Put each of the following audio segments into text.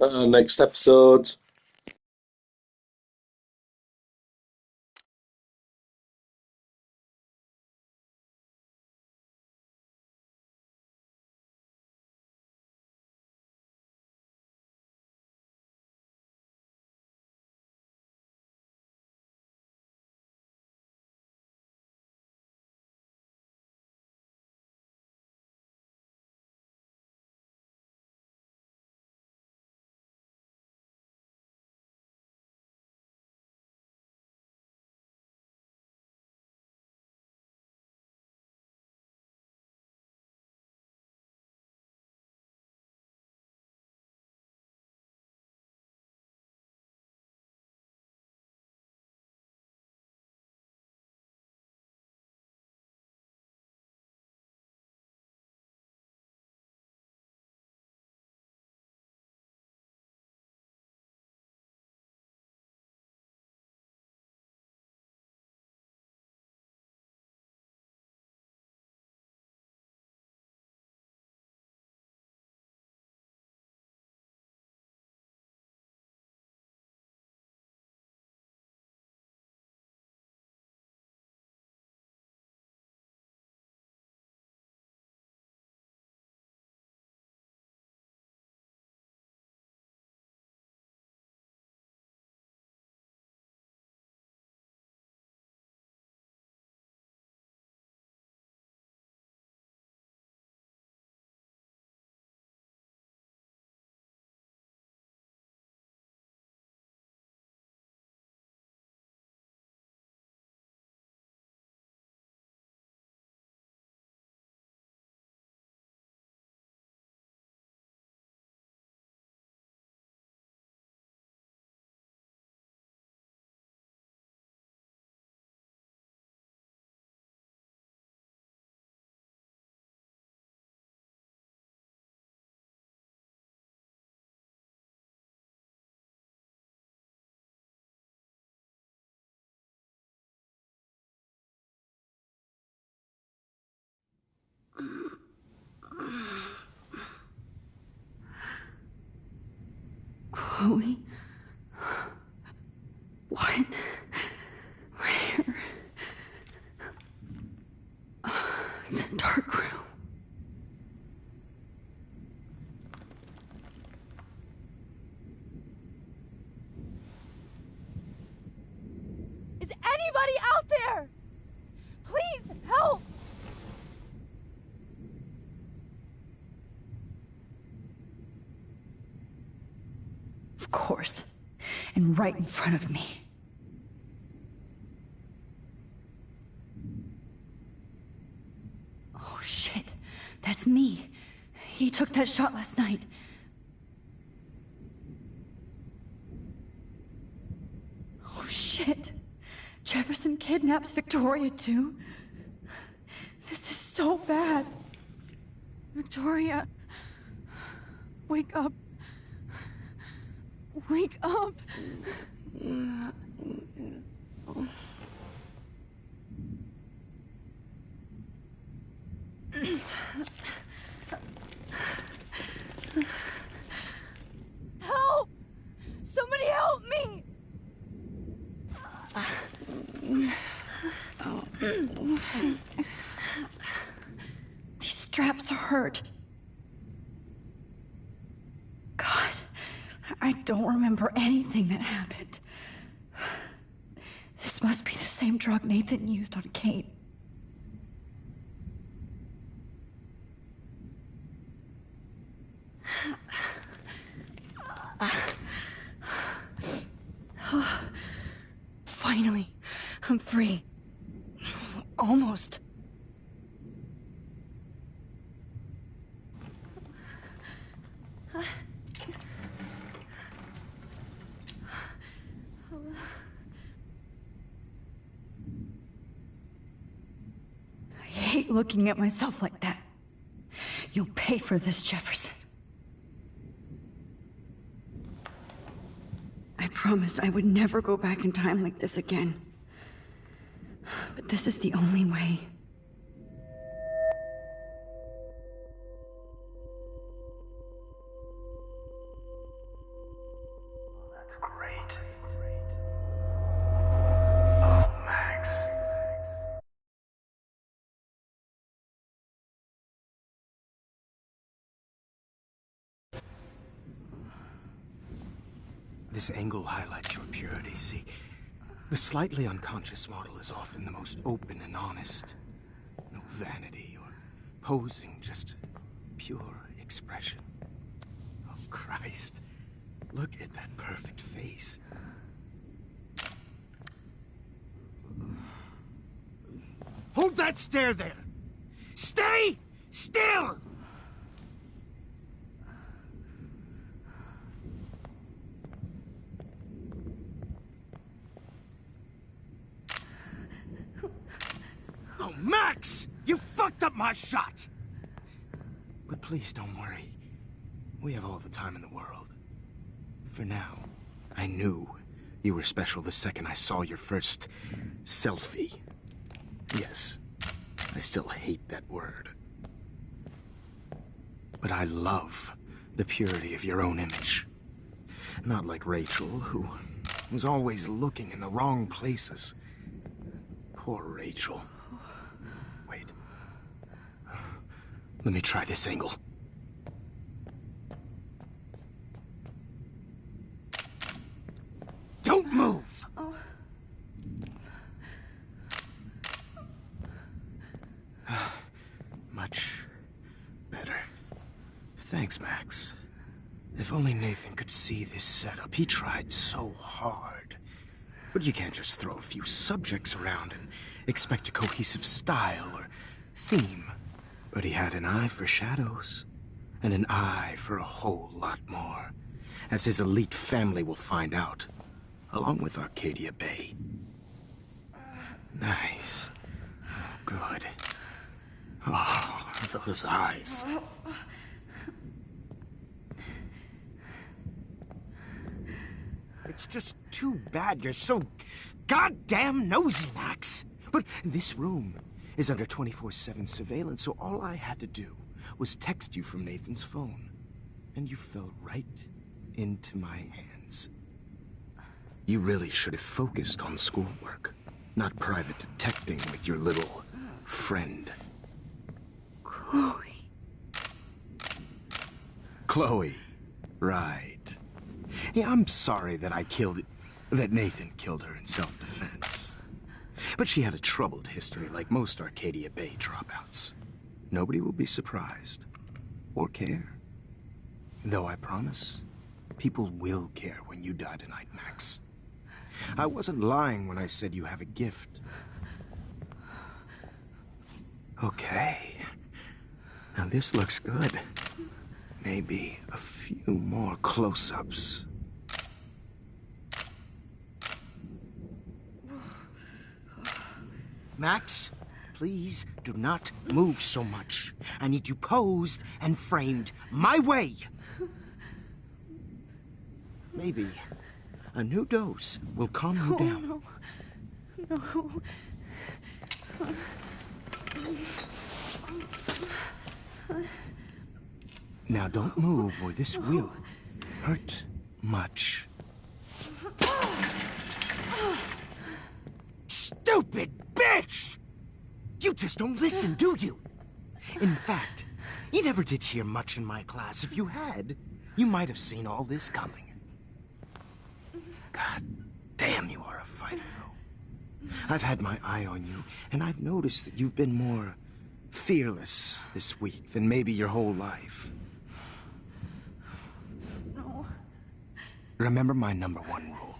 Next episode. Chloe? What? Where? It's a dark room. Is anybody out there? Please help! Of course. And right in front of me. Oh shit. That's me. He took that shot last night. Oh shit. Jefferson kidnaps Victoria too. This is so bad. Victoria. Wake up. Wake up. Help! Somebody help me! These straps hurt. God, I don't remember anything that happened. This must be the same drug Nathan used on Kate. Finally, I'm free. Almost. I hate looking at myself like that. You'll pay for this, Jefferson. I promised I would never go back in time like this again. But this is the only way. This angle highlights your purity, see? The slightly unconscious model is often the most open and honest. No vanity or posing, just pure expression. Oh, Christ. Look at that perfect face. Hold that stare there! Stay still! Oh, Max! You fucked up my shot! But please don't worry. We have all the time in the world. For now, I knew you were special the second I saw your first selfie. Yes, I still hate that word. But I love the purity of your own image. Not like Rachel, who was always looking in the wrong places. Poor Rachel. Wait. Let me try this angle. Don't move! Oh. Much better. Thanks, Max. If only Nathan could see this setup. He tried so hard. But you can't just throw a few subjects around and expect a cohesive style or theme. But he had an eye for shadows, and an eye for a whole lot more, as his elite family will find out, along with Arcadia Bay. Nice. Good. Oh, those eyes. It's just too bad you're so goddamn nosy, Max. But this room is under 24/7 surveillance, so all I had to do was text you from Nathan's phone. And you fell right into my hands. You really should have focused on schoolwork, not private detecting with your little friend. Chloe. Chloe, right. Yeah, I'm sorry that Nathan killed her in self-defense. But she had a troubled history like most Arcadia Bay dropouts. Nobody will be surprised. Or care. Though I promise, people will care when you die tonight, Max. I wasn't lying when I said you have a gift. Okay. Now this looks good. Maybe a few more close-ups. Max, please do not move so much. I need you posed and framed my way. Maybe a new dose will calm you down. No. Now don't move or this will hurt much. Stupid bitch! You just don't listen, do you? In fact, you never did hear much in my class. If you had, you might have seen all this coming. God damn, you are a fighter, though. I've had my eye on you, and I've noticed that you've been more fearless this week than maybe your whole life. No. Remember my #1 rule.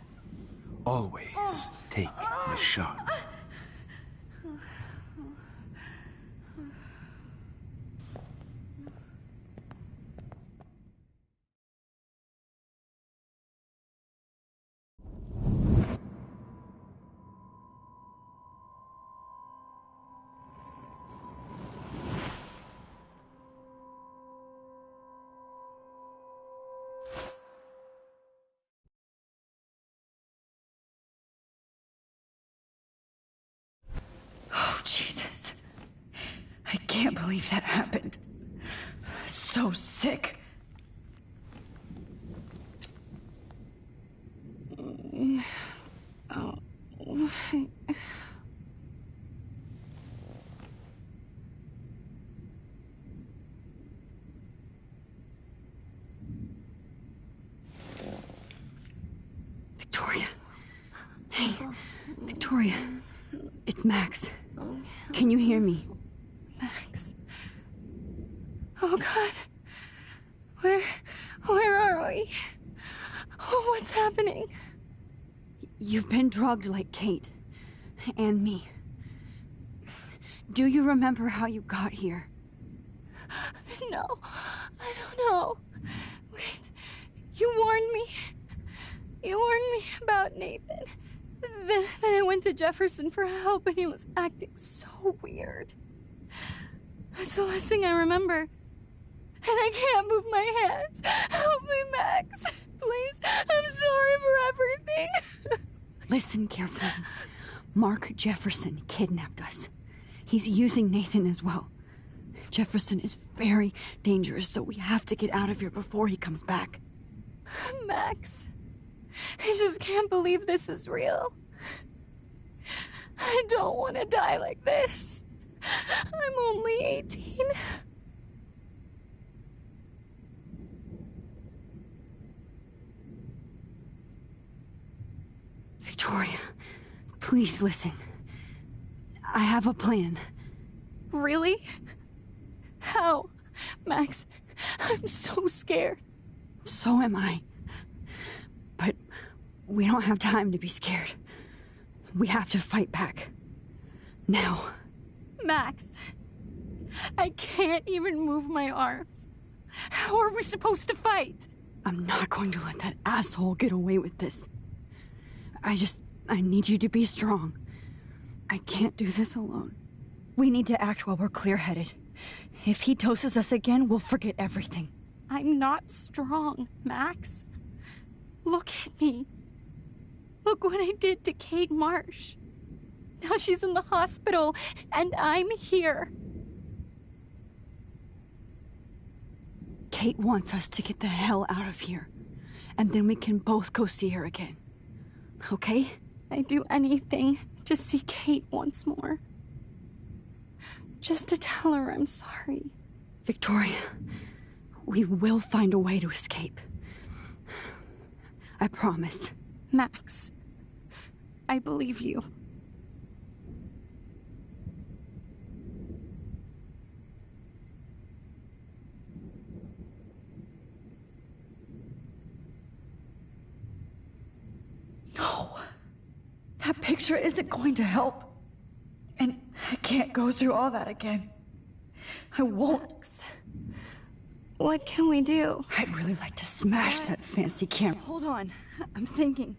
Always take the shot. Oh, Jesus. I can't believe that happened. So sick. Oh. Victoria, it's Max. Can you hear me? Max. Oh God. Where are we? Oh, what's happening? You've been drugged like Kate. And me. Do you remember how you got here? No, I don't know. Wait, you warned me. You warned me about Nathan. Then I went to Jefferson for help and he was acting so weird. That's the last thing I remember. And I can't move my hands. Help me, Max. Please, I'm sorry for everything. Listen carefully. Mark Jefferson kidnapped us. He's using Nathan as well. Jefferson is very dangerous, so we have to get out of here before he comes back. Max, I just can't believe this is real. I don't want to die like this. I'm only 18. Victoria, please listen. I have a plan. Really? How? Max, I'm so scared. So am I. But we don't have time to be scared. We have to fight back. Now. Max, I can't even move my arms. How are we supposed to fight? I'm not going to let that asshole get away with this. I need you to be strong. I can't do this alone. We need to act while we're clear-headed. If he doses us again, we'll forget everything. I'm not strong, Max. Look at me. Look what I did to Kate Marsh. Now she's in the hospital, and I'm here. Kate wants us to get the hell out of here. And then we can both go see her again. Okay? I'd do anything to see Kate once more. Just to tell her I'm sorry. Victoria, we will find a way to escape. I promise. Max, I believe you. No. That picture isn't going to help. And I can't go through all that again. I won't. Max, what can we do? I'd really like to smash that fancy camera. Hold on. I'm thinking.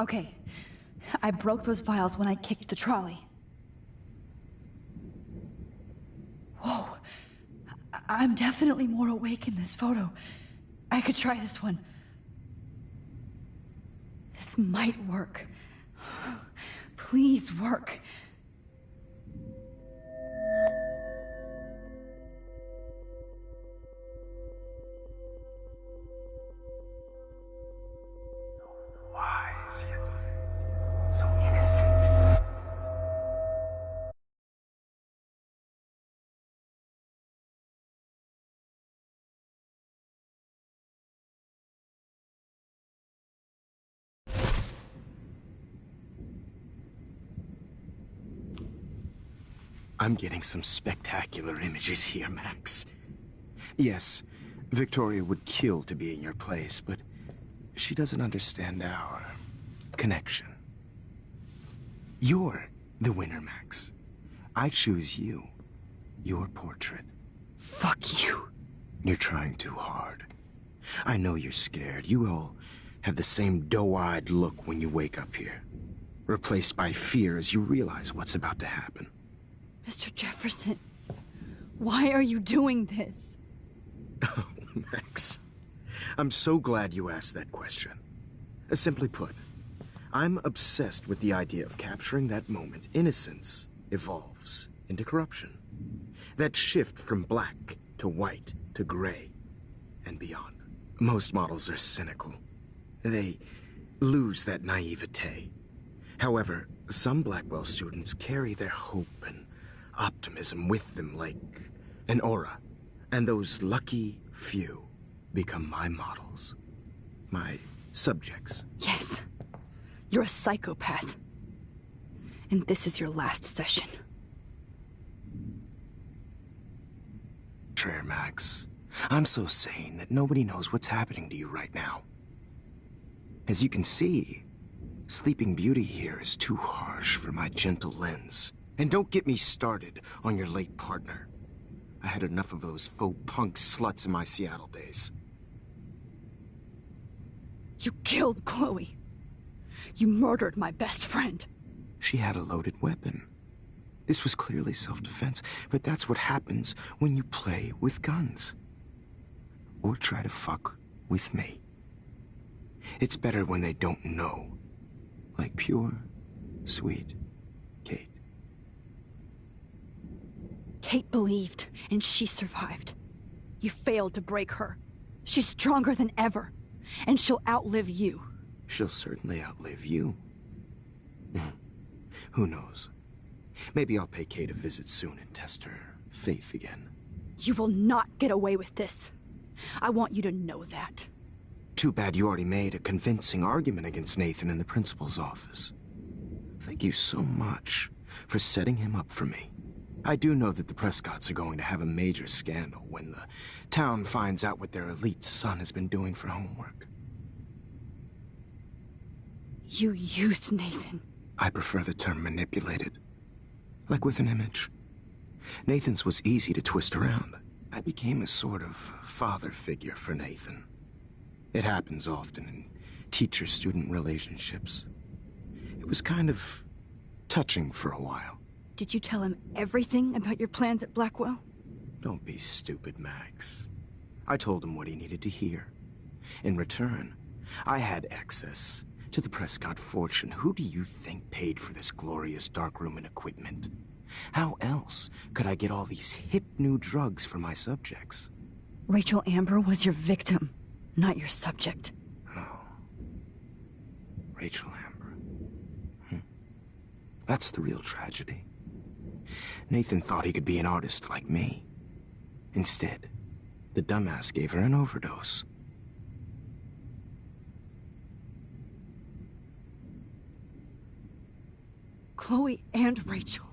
Okay. I broke those files when I kicked the trolley. Whoa. I'm definitely more awake in this photo. I could try this one. This might work. Please work. Wise yet so innocent. I'm getting some spectacular images here, Max. Yes, Victoria would kill to be in your place, but she doesn't understand our connection. You're the winner, Max. I choose you. Your portrait. Fuck you. You're trying too hard. I know you're scared. You all have the same doe-eyed look when you wake up here. Replaced by fear as you realize what's about to happen. Mr. Jefferson, why are you doing this? Oh, Max. I'm so glad you asked that question. Simply put, I'm obsessed with the idea of capturing that moment innocence evolves into corruption. That shift from black to white to gray and beyond. Most models are cynical. They lose that naivete. However, some Blackwell students carry their hope and optimism with them like an aura. And those lucky few become my models. My subjects. Yes. You're a psychopath. And this is your last session. Sure, Max. I'm so sane that nobody knows what's happening to you right now. As you can see, Sleeping Beauty here is too harsh for my gentle lens. And don't get me started on your late partner. I had enough of those faux punk sluts in my Seattle days. You killed Chloe. You murdered my best friend. She had a loaded weapon. This was clearly self-defense, but that's what happens when you play with guns. Or try to fuck with me. It's better when they don't know. Like pure, sweet Kate. Kate believed, and she survived. You failed to break her. She's stronger than ever, and she'll outlive you. She'll certainly outlive you. Who knows? Maybe I'll pay Kate a visit soon and test her faith again. You will not get away with this. I want you to know that. Too bad you already made a convincing argument against Nathan in the principal's office. Thank you so much for setting him up for me. I do know that the Prescotts are going to have a major scandal when the town finds out what their elite son has been doing for homework. You used Nathan. I prefer the term manipulated. Like with an image. Nathan's was easy to twist around. I became a sort of father figure for Nathan. It happens often in teacher-student relationships. It was kind of touching for a while. Did you tell him everything about your plans at Blackwell? Don't be stupid, Max. I told him what he needed to hear. In return, I had access to the Prescott fortune. Who do you think paid for this glorious darkroom and equipment? How else could I get all these hip new drugs for my subjects? Rachel Amber was your victim, not your subject. Oh. Rachel Amber. That's the real tragedy. Nathan thought he could be an artist like me. Instead, the dumbass gave her an overdose. Chloe and Rachel.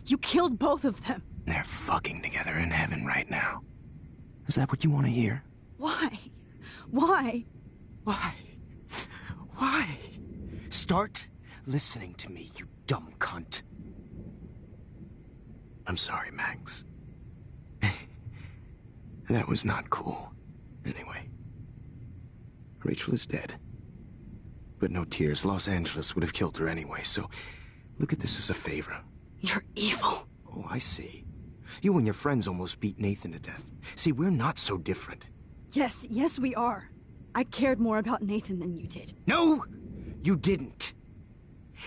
You killed both of them. They're fucking together in heaven right now. Is that what you want to hear? Why? Why? Why? Why? Start listening to me, you dumb cunt. I'm sorry, Max. That was not cool. Anyway, Rachel is dead. But no tears. Los Angeles would have killed her anyway, so look at this as a favor. You're evil. Oh, I see. You and your friends almost beat Nathan to death. See, we're not so different. Yes, we are. I cared more about Nathan than you did. No, you didn't.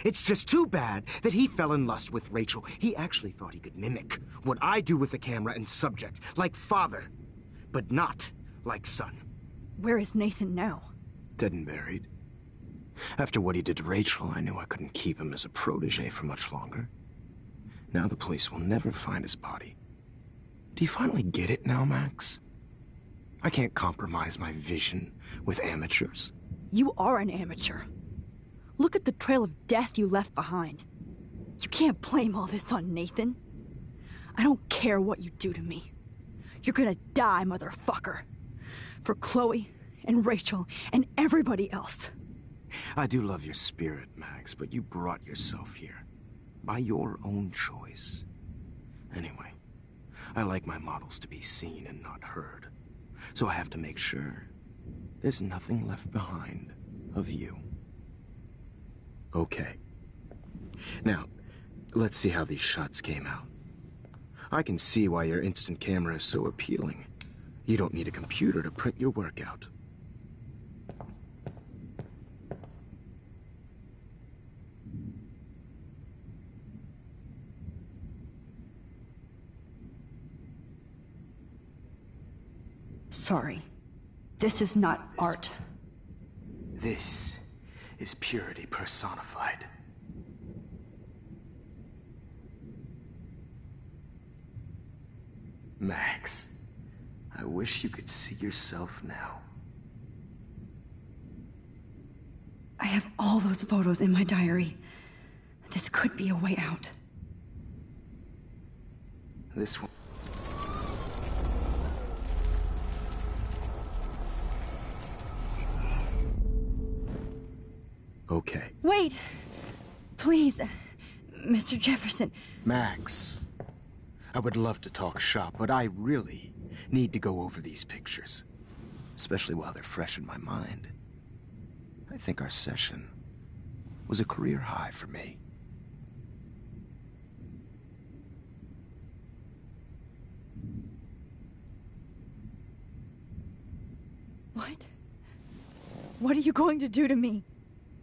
It's just too bad that he fell in lust with Rachel. He actually thought he could mimic what I do with the camera and subject, like father, but not like son. Where is Nathan now? Dead and buried. After what he did to Rachel, I knew I couldn't keep him as a protege for much longer. Now the police will never find his body. Do you finally get it now, Max? I can't compromise my vision with amateurs. You are an amateur. Look at the trail of death you left behind. You can't blame all this on Nathan. I don't care what you do to me. You're gonna die, motherfucker. For Chloe and Rachel and everybody else. I do love your spirit, Max, but you brought yourself here. By your own choice. Anyway, I like my models to be seen and not heard. So I have to make sure there's nothing left behind of you. Okay. Now, let's see how these shots came out. I can see why your instant camera is so appealing. You don't need a computer to print your work out. Sorry. This is not art. This is purity personified. Max, I wish you could see yourself now. I have all those photos in my diary. This could be a way out. This one. Okay. Wait! Please, Mr. Jefferson. Max, I would love to talk shop, but I really need to go over these pictures. Especially while they're fresh in my mind. I think our session was a career high for me. What? What are you going to do to me?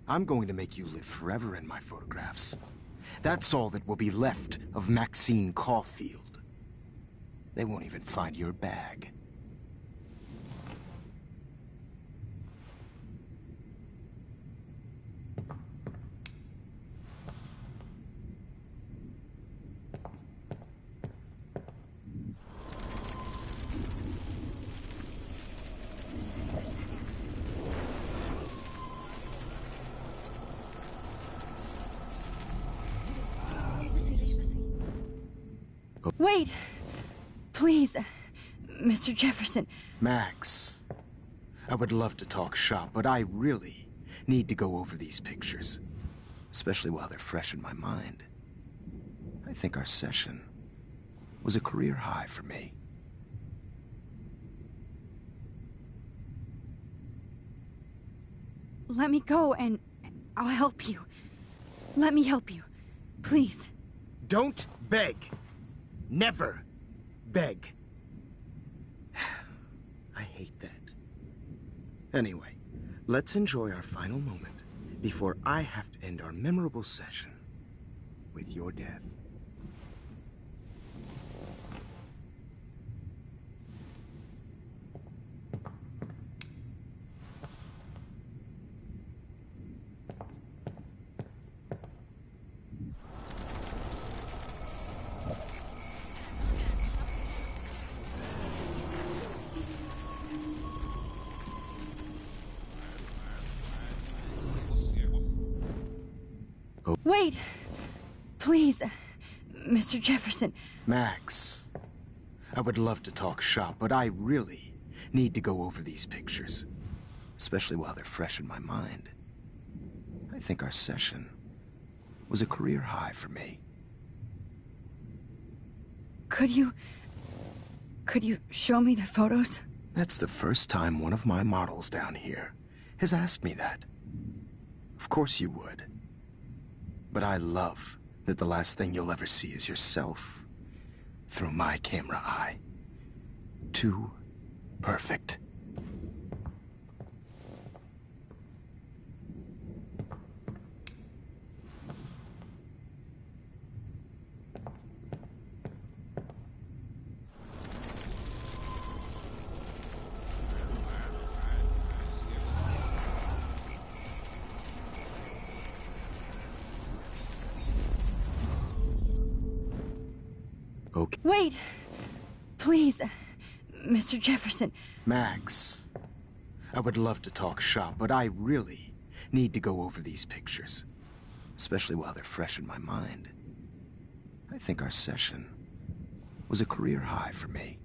I'm going to make you live forever in my photographs. That's all that will be left of Maxine Caulfield. They won't even find your bag. Wait! Please, Mr. Jefferson. Max, I would love to talk shop, but I really need to go over these pictures. Especially while they're fresh in my mind. I think our session was a career high for me. Let me go and I'll help you. Let me help you. Please. Don't beg. Never beg. I hate that. Anyway, let's enjoy our final moment before I have to end our memorable session with your death. Wait! Please, Mr. Jefferson. Max, I would love to talk shop, but I really need to go over these pictures. Especially while they're fresh in my mind. I think our session was a career high for me. Could you show me the photos? That's the first time one of my models down here has asked me that. Of course you would. But I love that the last thing you'll ever see is yourself through my camera eye. Too perfect. Okay. Wait! Please, Mr. Jefferson. Max, I would love to talk shop, but I really need to go over these pictures. Especially while they're fresh in my mind. I think our session was a career high for me.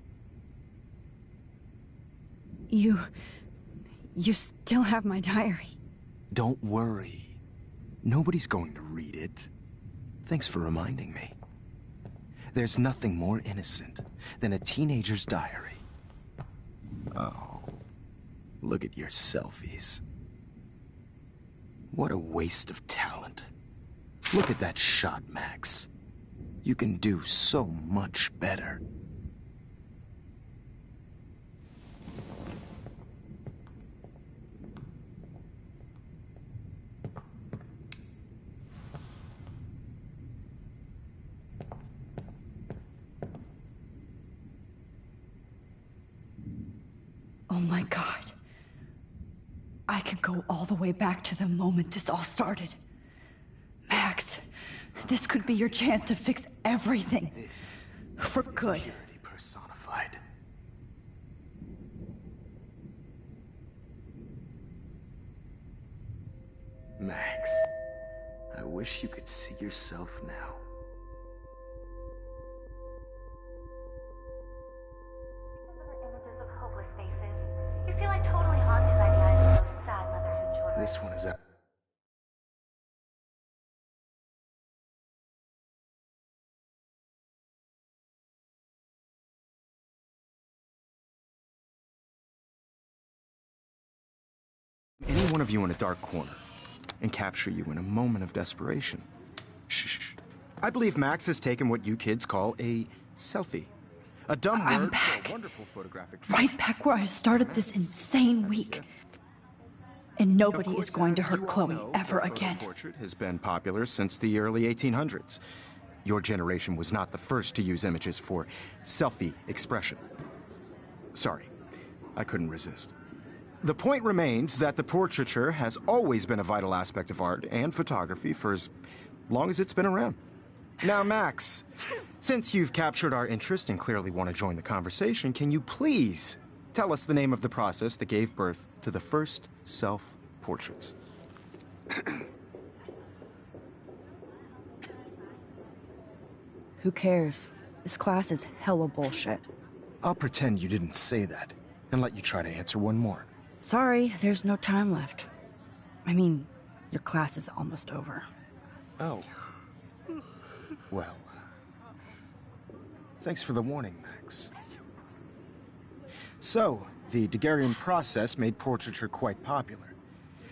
You still have my diary. Don't worry. Nobody's going to read it. Thanks for reminding me. There's nothing more innocent than a teenager's diary. Oh, look at your selfies. What a waste of talent. Look at that shot, Max. You can do so much better. Oh my God. I can go all the way back to the moment this all started. Max, this could be your chance to fix everything. This for is good. purity personified. Max, I wish you could see yourself now. Images of hopeless faces. You feel like totally haunted by the eyes of those sad mothers and children. This one is out. Any one of you in a dark corner and capture you in a moment of desperation. Shh. I believe Max has taken what you kids call a selfie. A dumb I'm word back. for a wonderful photographic Right back where I started this insane week. And nobody is going to hurt Chloe ever again. Portrait has been popular since the early 1800s. Your generation was not the first to use images for selfie expression. Sorry, I couldn't resist. The point remains that the portraiture has always been a vital aspect of art and photography for as long as it's been around. Now, Max, since you've captured our interest and clearly want to join the conversation, can you please tell us the name of the process that gave birth to the first self-portraits? Who cares? This class is hella bullshit. I'll pretend you didn't say that and let you try to answer one more. Sorry, there's no time left. I mean, your class is almost over. Oh. Well, thanks for the warning, Max. So, the Daguerrean process made portraiture quite popular,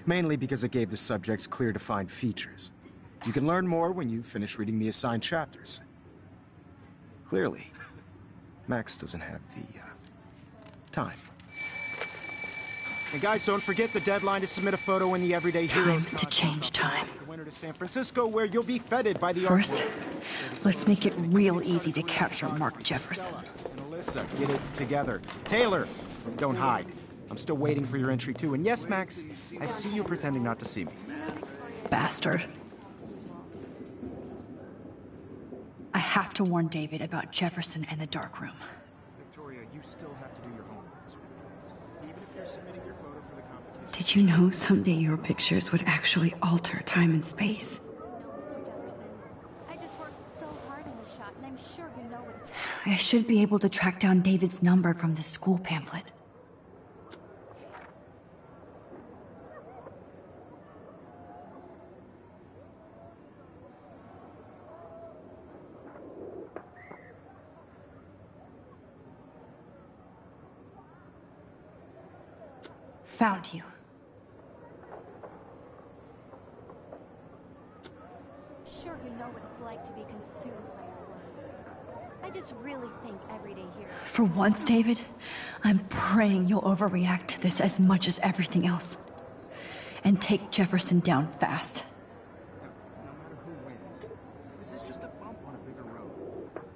mainly because it gave the subjects clear defined features. You can learn more when you finish reading the assigned chapters. Clearly, Max doesn't have the time. And guys, don't forget the deadline to submit a photo in the Everyday Heroes. Time to change time. The winter to San Francisco, where you'll be feted by the First, artwork. let's make it real easy to capture Mark Jefferson. And Alyssa, get it together. Taylor, don't hide. I'm still waiting for your entry too. And yes, Max, I see you pretending not to see me. Bastard. I have to warn David about Jefferson and the dark room. Victoria, you still have to do your homework this week. Even if you're submitting your photo for the competition. Did you know someday your pictures would actually alter time and space? No, Mr. Jefferson. I just worked so hard in the shot, and I'm sure you know what it's I should be able to track down David's number from the school pamphlet. Found you. sure you know what it's like to be consumed by your work. I just really think Everyday Heroes... For once, David, I'm praying you'll overreact to this as much as everything else. And take Jefferson down fast. No matter who wins, this is just a bump on a bigger road.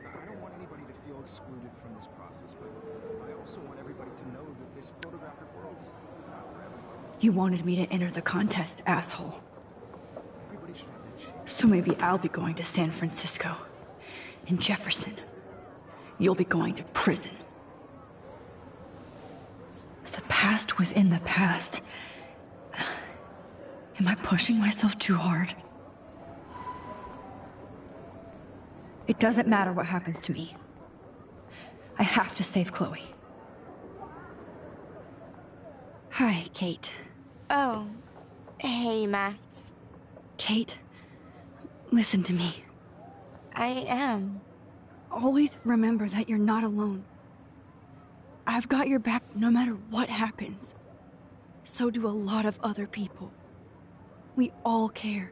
I don't want anybody to feel excluded from this process, but I also want everybody to know that this photographic world is not for everybody. You wanted me to enter the contest, asshole. Everybody should have that chance. So maybe I'll be going to San Francisco. And Jefferson, you'll be going to prison. The past within the past. Am I pushing myself too hard? It doesn't matter what happens to me. I have to save Chloe. Hi, Kate. Oh. Hey, Max. Kate, listen to me. I am. Always remember that you're not alone. I've got your back no matter what happens. So do a lot of other people. We all care.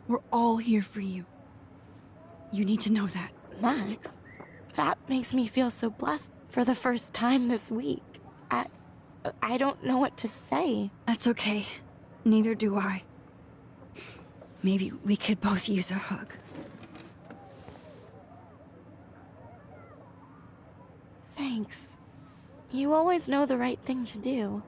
We're all here for you. You need to know that. Max, that makes me feel so blessed for the first time this week. I don't know what to say. That's okay. Neither do I. Maybe we could both use a hug. Thanks. You always know the right thing to do.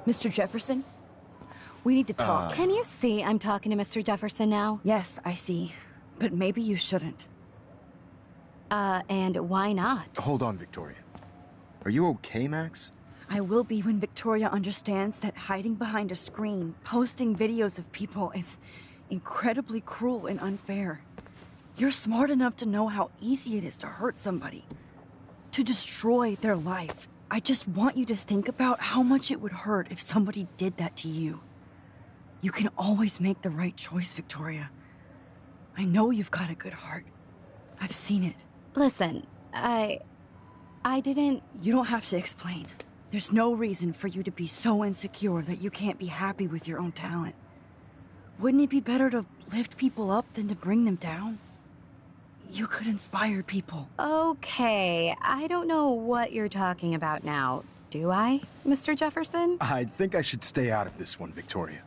Mr. Jefferson? We need to talk. Can you see I'm talking to Mr. Jefferson now? Yes, I see. But maybe you shouldn't. And why not? Hold on, Victoria. Are you okay, Max? I will be when Victoria understands that hiding behind a screen, posting videos of people is incredibly cruel and unfair. You're smart enough to know how easy it is to hurt somebody, to destroy their life. I just want you to think about how much it would hurt if somebody did that to you. You can always make the right choice, Victoria. I know you've got a good heart. I've seen it. Listen, I didn't... You don't have to explain. There's no reason for you to be so insecure that you can't be happy with your own talent. Wouldn't it be better to lift people up than to bring them down? You could inspire people. Okay, I don't know what you're talking about now. Do I, Mr. Jefferson? I think I should stay out of this one, Victoria.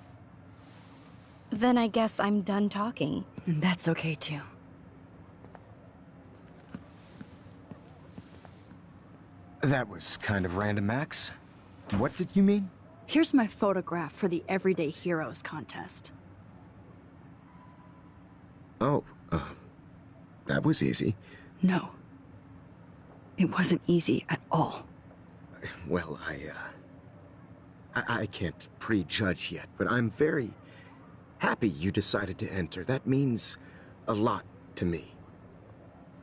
Then I guess I'm done talking. And that's okay, too. That was kind of random, Max. What did you mean? Here's my photograph for the Everyday Heroes contest. Oh, that was easy. No. It wasn't easy at all. Well, I can't prejudge yet, but I'm very happy you decided to enter. That means a lot to me.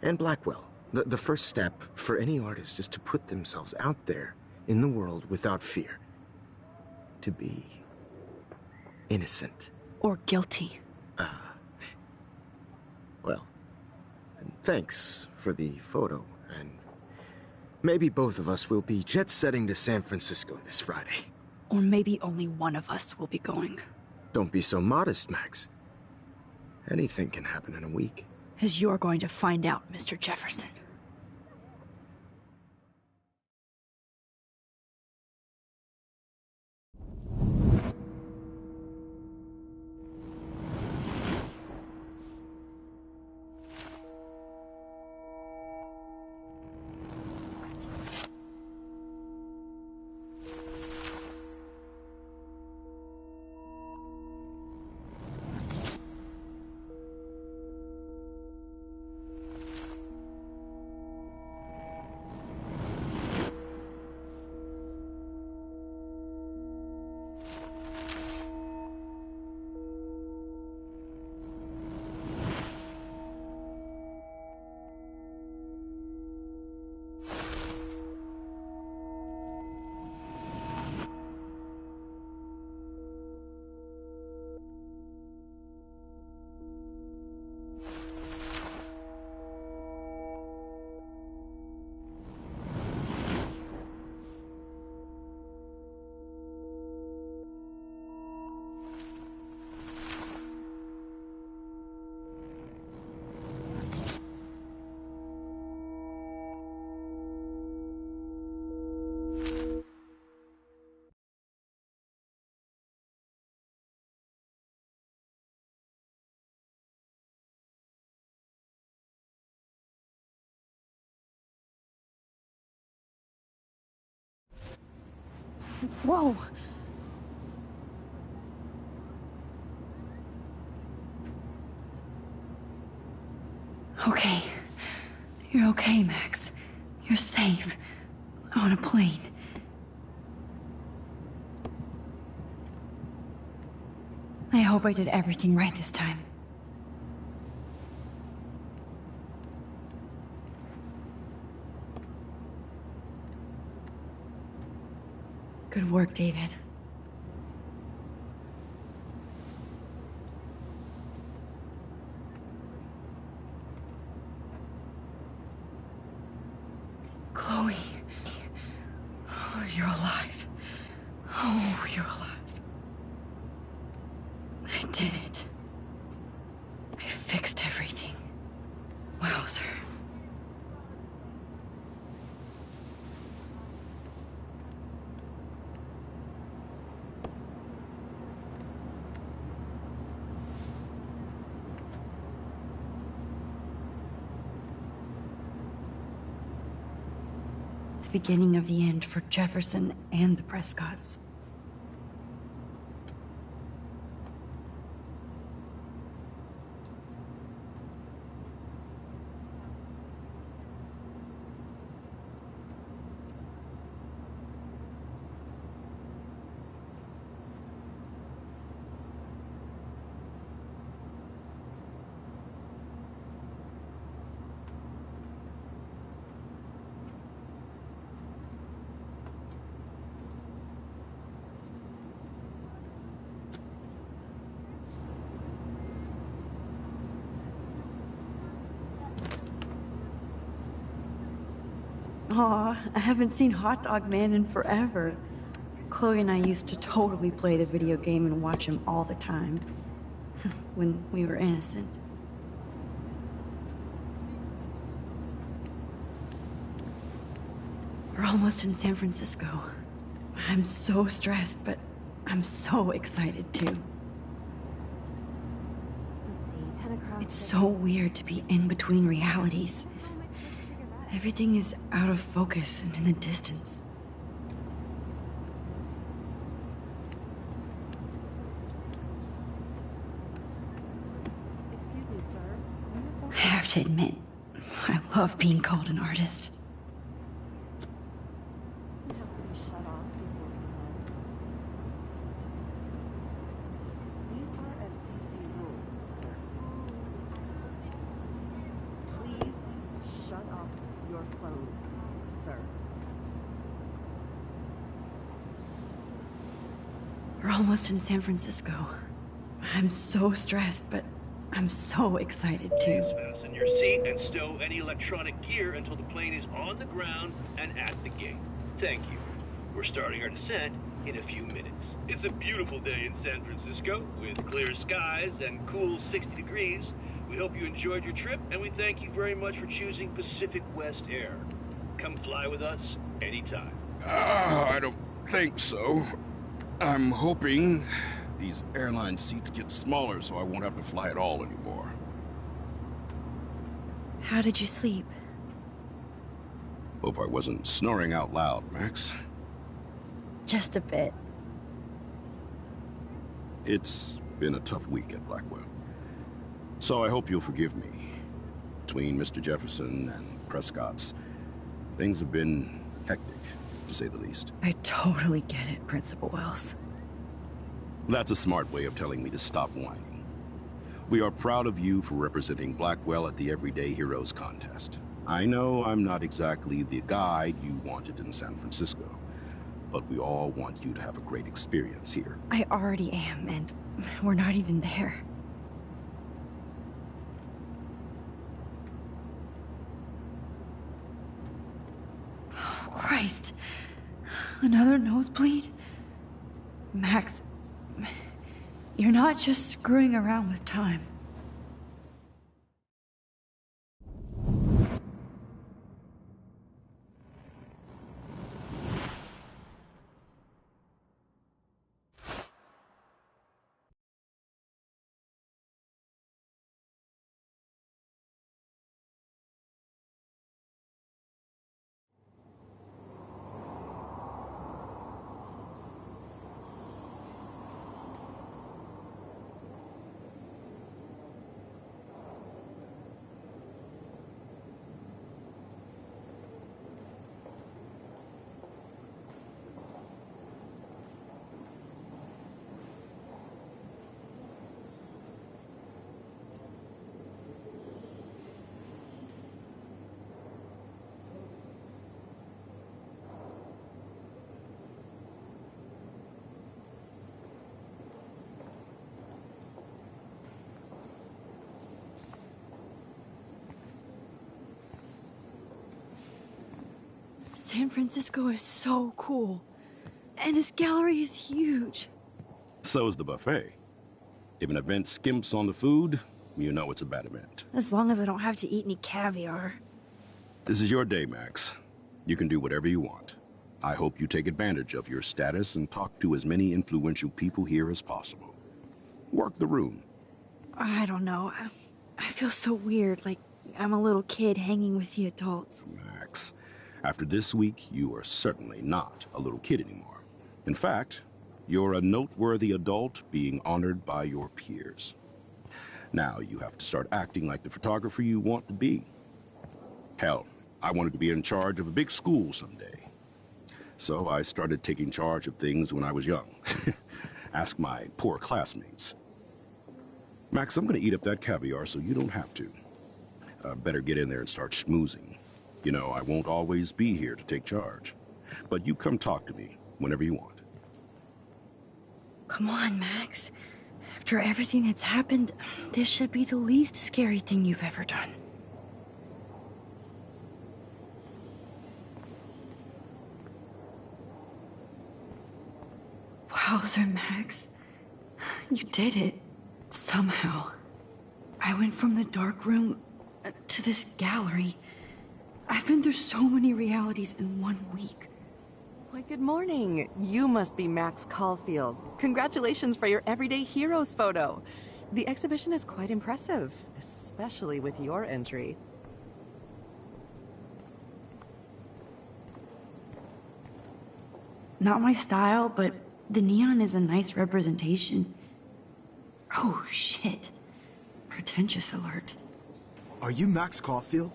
And Blackwell. The first step for any artist is to put themselves out there in the world without fear. To be innocent. Or guilty. Well, thanks for the photo, and maybe both of us will be jet-setting to San Francisco this Friday. Or maybe only one of us will be going. Don't be so modest, Max. Anything can happen in a week. As you're going to find out, Mr. Jefferson. Whoa! Okay. You're okay, Max. You're safe. On a plane. I hope I did everything right this time. Good work, David. Chloe. Oh, you're alive. Oh, you're alive. I did it. I fixed everything. Wowzer. The beginning of the end for Jefferson and the Prescotts. Aw, I haven't seen Hot Dog Man in forever. Chloe and I used to totally play the video game and watch him all the time. When we were innocent. We're almost in San Francisco. I'm so stressed, but I'm so excited too. Let's see, 10 across. It's so weird to be in between realities. How am I supposed to figure that out? Everything is out of focus and in the distance. Excuse me, sir. I have to admit, I love being called an artist. It has to be shut off before present. These are FCC rules, sir. Please shut off your phone, sir. We're almost in San Francisco. I'm so stressed, but I'm so excited too. Fasten your seat and stow any electronic gear until the plane is on the ground and at the gate. Thank you. We're starting our descent in a few minutes. It's a beautiful day in San Francisco with clear skies and cool 60 degrees. We hope you enjoyed your trip, and we thank you very much for choosing Pacific West Air. Come fly with us anytime. I don't think so. I'm hoping these airline seats get smaller so I won't have to fly at all anymore. How did you sleep? Hope I wasn't snoring out loud, Max. Just a bit. It's been a tough week at Blackwell. So I hope you'll forgive me. Between Mr. Jefferson and Prescott's, things have been hectic, to say the least. I totally get it, Principal Wells. That's a smart way of telling me to stop whining. We are proud of you for representing Blackwell at the Everyday Heroes contest. I know I'm not exactly the guide you wanted in San Francisco, but we all want you to have a great experience here. I already am, and we're not even there. Oh, Christ. Another nosebleed? Max, you're not just screwing around with time. San Francisco is so cool. And this gallery is huge. So is the buffet. If an event skimps on the food, you know it's a bad event. As long as I don't have to eat any caviar. This is your day, Max. You can do whatever you want. I hope you take advantage of your status and talk to as many influential people here as possible. Work the room. I don't know. I feel so weird, like I'm a little kid hanging with the adults. Max, after this week, you are certainly not a little kid anymore. In fact, you're a noteworthy adult being honored by your peers. Now you have to start acting like the photographer you want to be. Hell, I wanted to be in charge of a big school someday. So I started taking charge of things when I was young. Ask my poor classmates. Max, I'm gonna eat up that caviar so you don't have to. Better get in there and start schmoozing. You know, I won't always be here to take charge. But you come talk to me whenever you want. Come on, Max. After everything that's happened, this should be the least scary thing you've ever done. Bowser, Max. You did it. Somehow. I went from the dark room to this gallery. I've been through so many realities in 1 week. Why, good morning. You must be Max Caulfield. Congratulations for your Everyday Heroes photo. The exhibition is quite impressive, especially with your entry. Not my style, but the neon is a nice representation. Oh, shit. Pretentious alert. Are you Max Caulfield?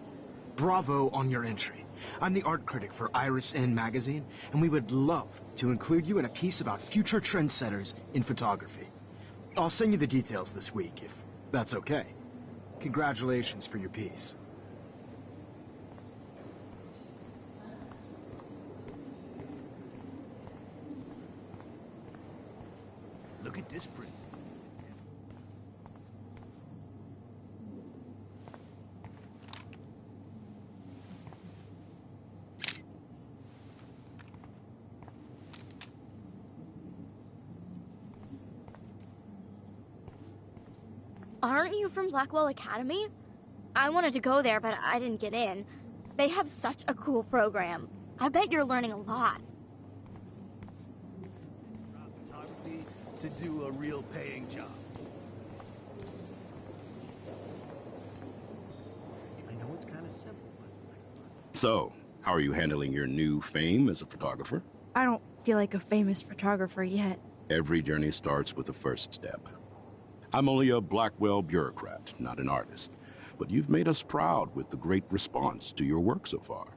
Bravo on your entry. I'm the art critic for Iris N magazine, and we would love to include you in a piece about future trendsetters in photography. I'll send you the details this week, if that's okay. Congratulations for your piece. Look at this print. Aren't you from Blackwell Academy? I wanted to go there, but I didn't get in. They have such a cool program. I bet you're learning a lot. Photography to do a real paying job. I know it's kind of simple, but... So, how are you handling your new fame as a photographer? I don't feel like a famous photographer yet. Every journey starts with the first step. I'm only a Blackwell bureaucrat, not an artist. But you've made us proud with the great response to your work so far.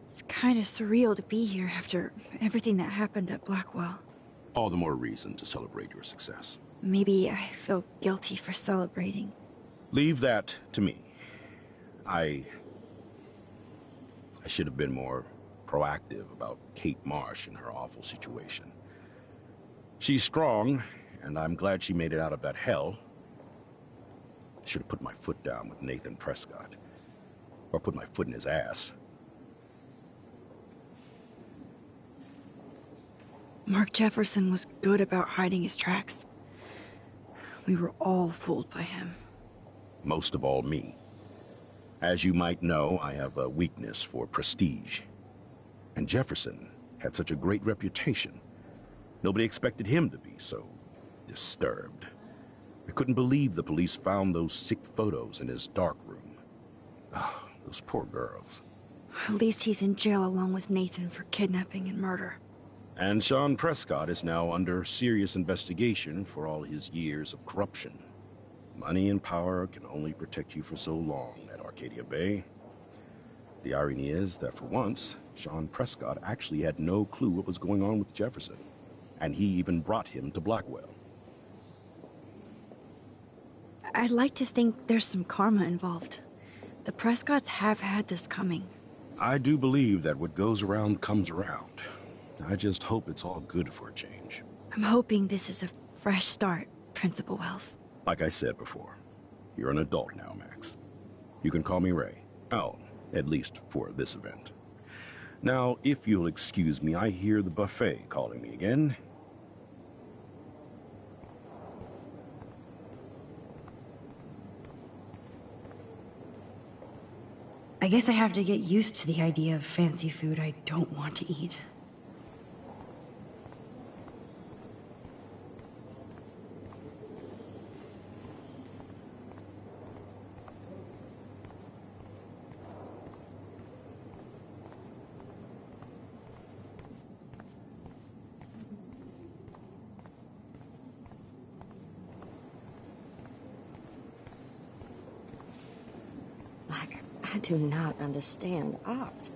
It's kind of surreal to be here after everything that happened at Blackwell. All the more reason to celebrate your success. Maybe I feel guilty for celebrating. Leave that to me. I should have been more proactive about Kate Marsh and her awful situation. She's strong, and I'm glad she made it out of that hell. Should have put my foot down with Nathan Prescott. Or put my foot in his ass. Mark Jefferson was good about hiding his tracks. We were all fooled by him. Most of all, me. As you might know, I have a weakness for prestige. And Jefferson had such a great reputation. Nobody expected him to be so disturbed. I couldn't believe the police found those sick photos in his dark room. Ah, those poor girls. At least he's in jail along with Nathan for kidnapping and murder. And Sean Prescott is now under serious investigation for all his years of corruption. Money and power can only protect you for so long at Arcadia Bay. The irony is that for once, Sean Prescott actually had no clue what was going on with Jefferson. And he even brought him to Blackwell. I'd like to think there's some karma involved. The Prescotts have had this coming. I do believe that what goes around comes around. I just hope it's all good for a change. I'm hoping this is a fresh start, Principal Wells. Like I said before, you're an adult now, Max. You can call me Ray. Oh, at least for this event. Now, if you'll excuse me, I hear the buffet calling me again. I guess I have to get used to the idea of fancy food I don't want to eat. I do not understand art.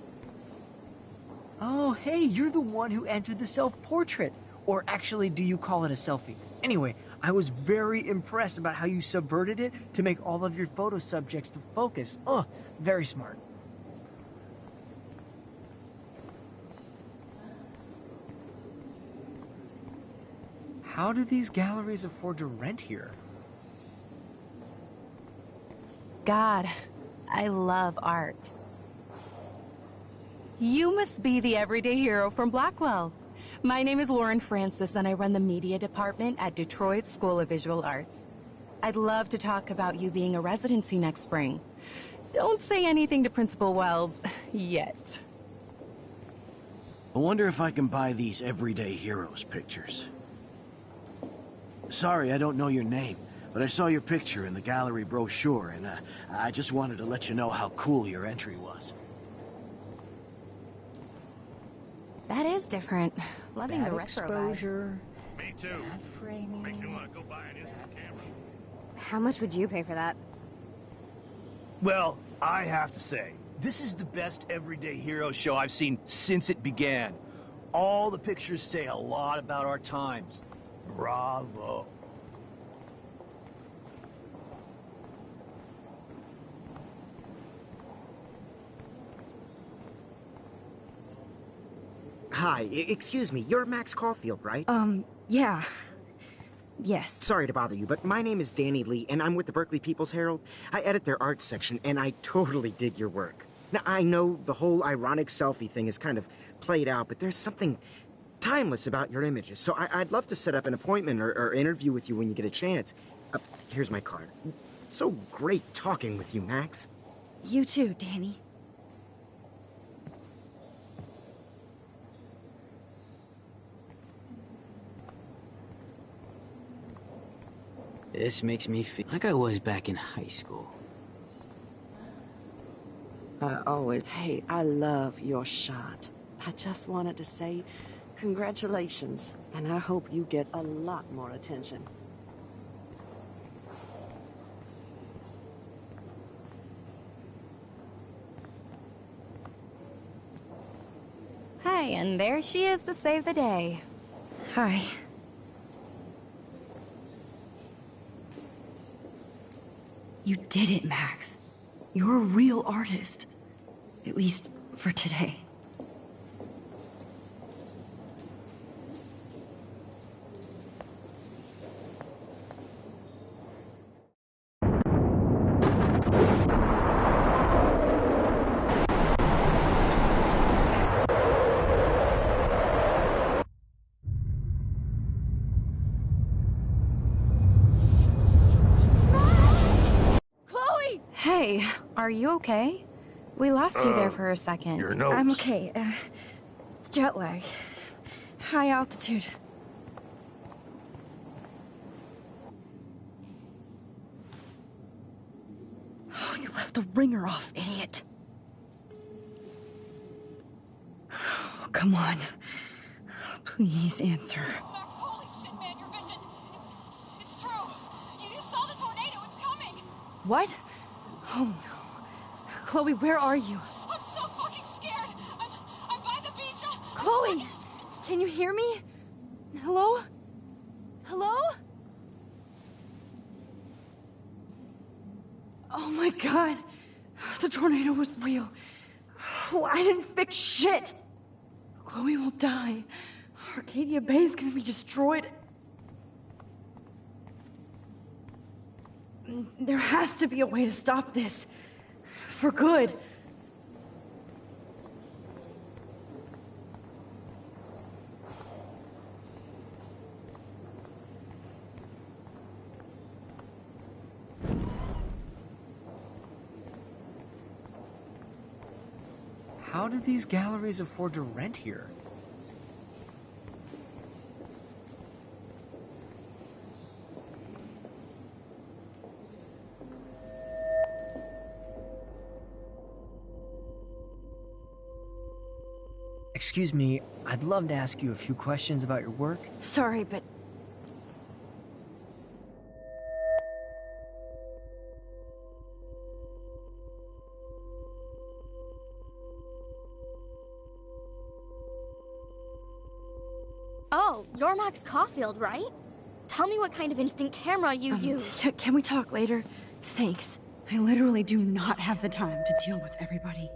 Oh, hey, you're the one who entered the self-portrait. Or actually, do you call it a selfie? Anyway, I was very impressed about how you subverted it to make all of your photo subjects to focus. Oh, very smart. How do these galleries afford to rent here? God, I love art. You must be the everyday hero from Blackwell. My name is Lauren Francis, and I run the media department at Detroit School of Visual Arts. I'd love to talk about you being a residency next spring. Don't say anything to Principal Wells yet. I wonder if I can buy these everyday heroes pictures. Sorry, I don't know your name, but I saw your picture in the gallery brochure, and I just wanted to let you know how cool your entry was. That is different. Loving Bad the retro vibe. exposure. Me too. Bad framing. Makes me want to go buy an instant camera. How much would you pay for that? Well, I have to say, this is the best everyday hero show I've seen since it began. All the pictures say a lot about our times. Bravo. Hi, excuse me, you're Max Caulfield, right? Yeah. Yes. Sorry to bother you, but my name is Danny Lee, and I'm with the Berkeley People's Herald. I edit their arts section, and I totally dig your work. Now, I know the whole ironic selfie thing is kind of played out, but there's something timeless about your images, so I'd love to set up an appointment or interview with you when you get a chance. Here's my card. So great talking with you, Max. You too, Danny. This makes me feel like I was back in high school. Hey, I love your shot. I just wanted to say congratulations, and I hope you get a lot more attention. Hi, and there she is to save the day. Hi. You did it, Max. You're a real artist. At least for today. Hey, are you okay? We lost you there for a second. Your notes. I'm okay. Jet lag. High altitude. Oh, you left the ringer off, idiot. Oh, come on. Please answer. Max, holy shit, man, your vision. It's true. You saw the tornado. It's coming. What? Oh no. Chloe, where are you? I'm so fucking scared. I'm by the beach. Chloe! Can you hear me? Hello? Hello? Oh my god. The tornado was real. Oh, I didn't fix shit. Chloe will die. Arcadia Bay is gonna be destroyed. There has to be a way to stop this. For good. How do these galleries afford to rent here? Excuse me, I'd love to ask you a few questions about your work. Sorry, but Oh, you're Max Caulfield, right? Tell me what kind of instant camera you use. can we talk later? Thanks. I literally do not have the time to deal with everybody.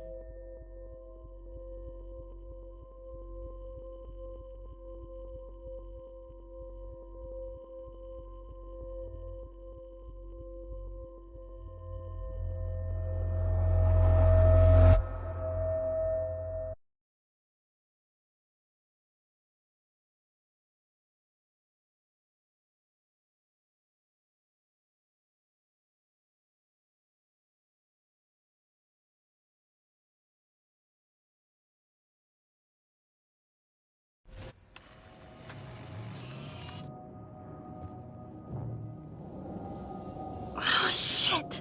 Shit!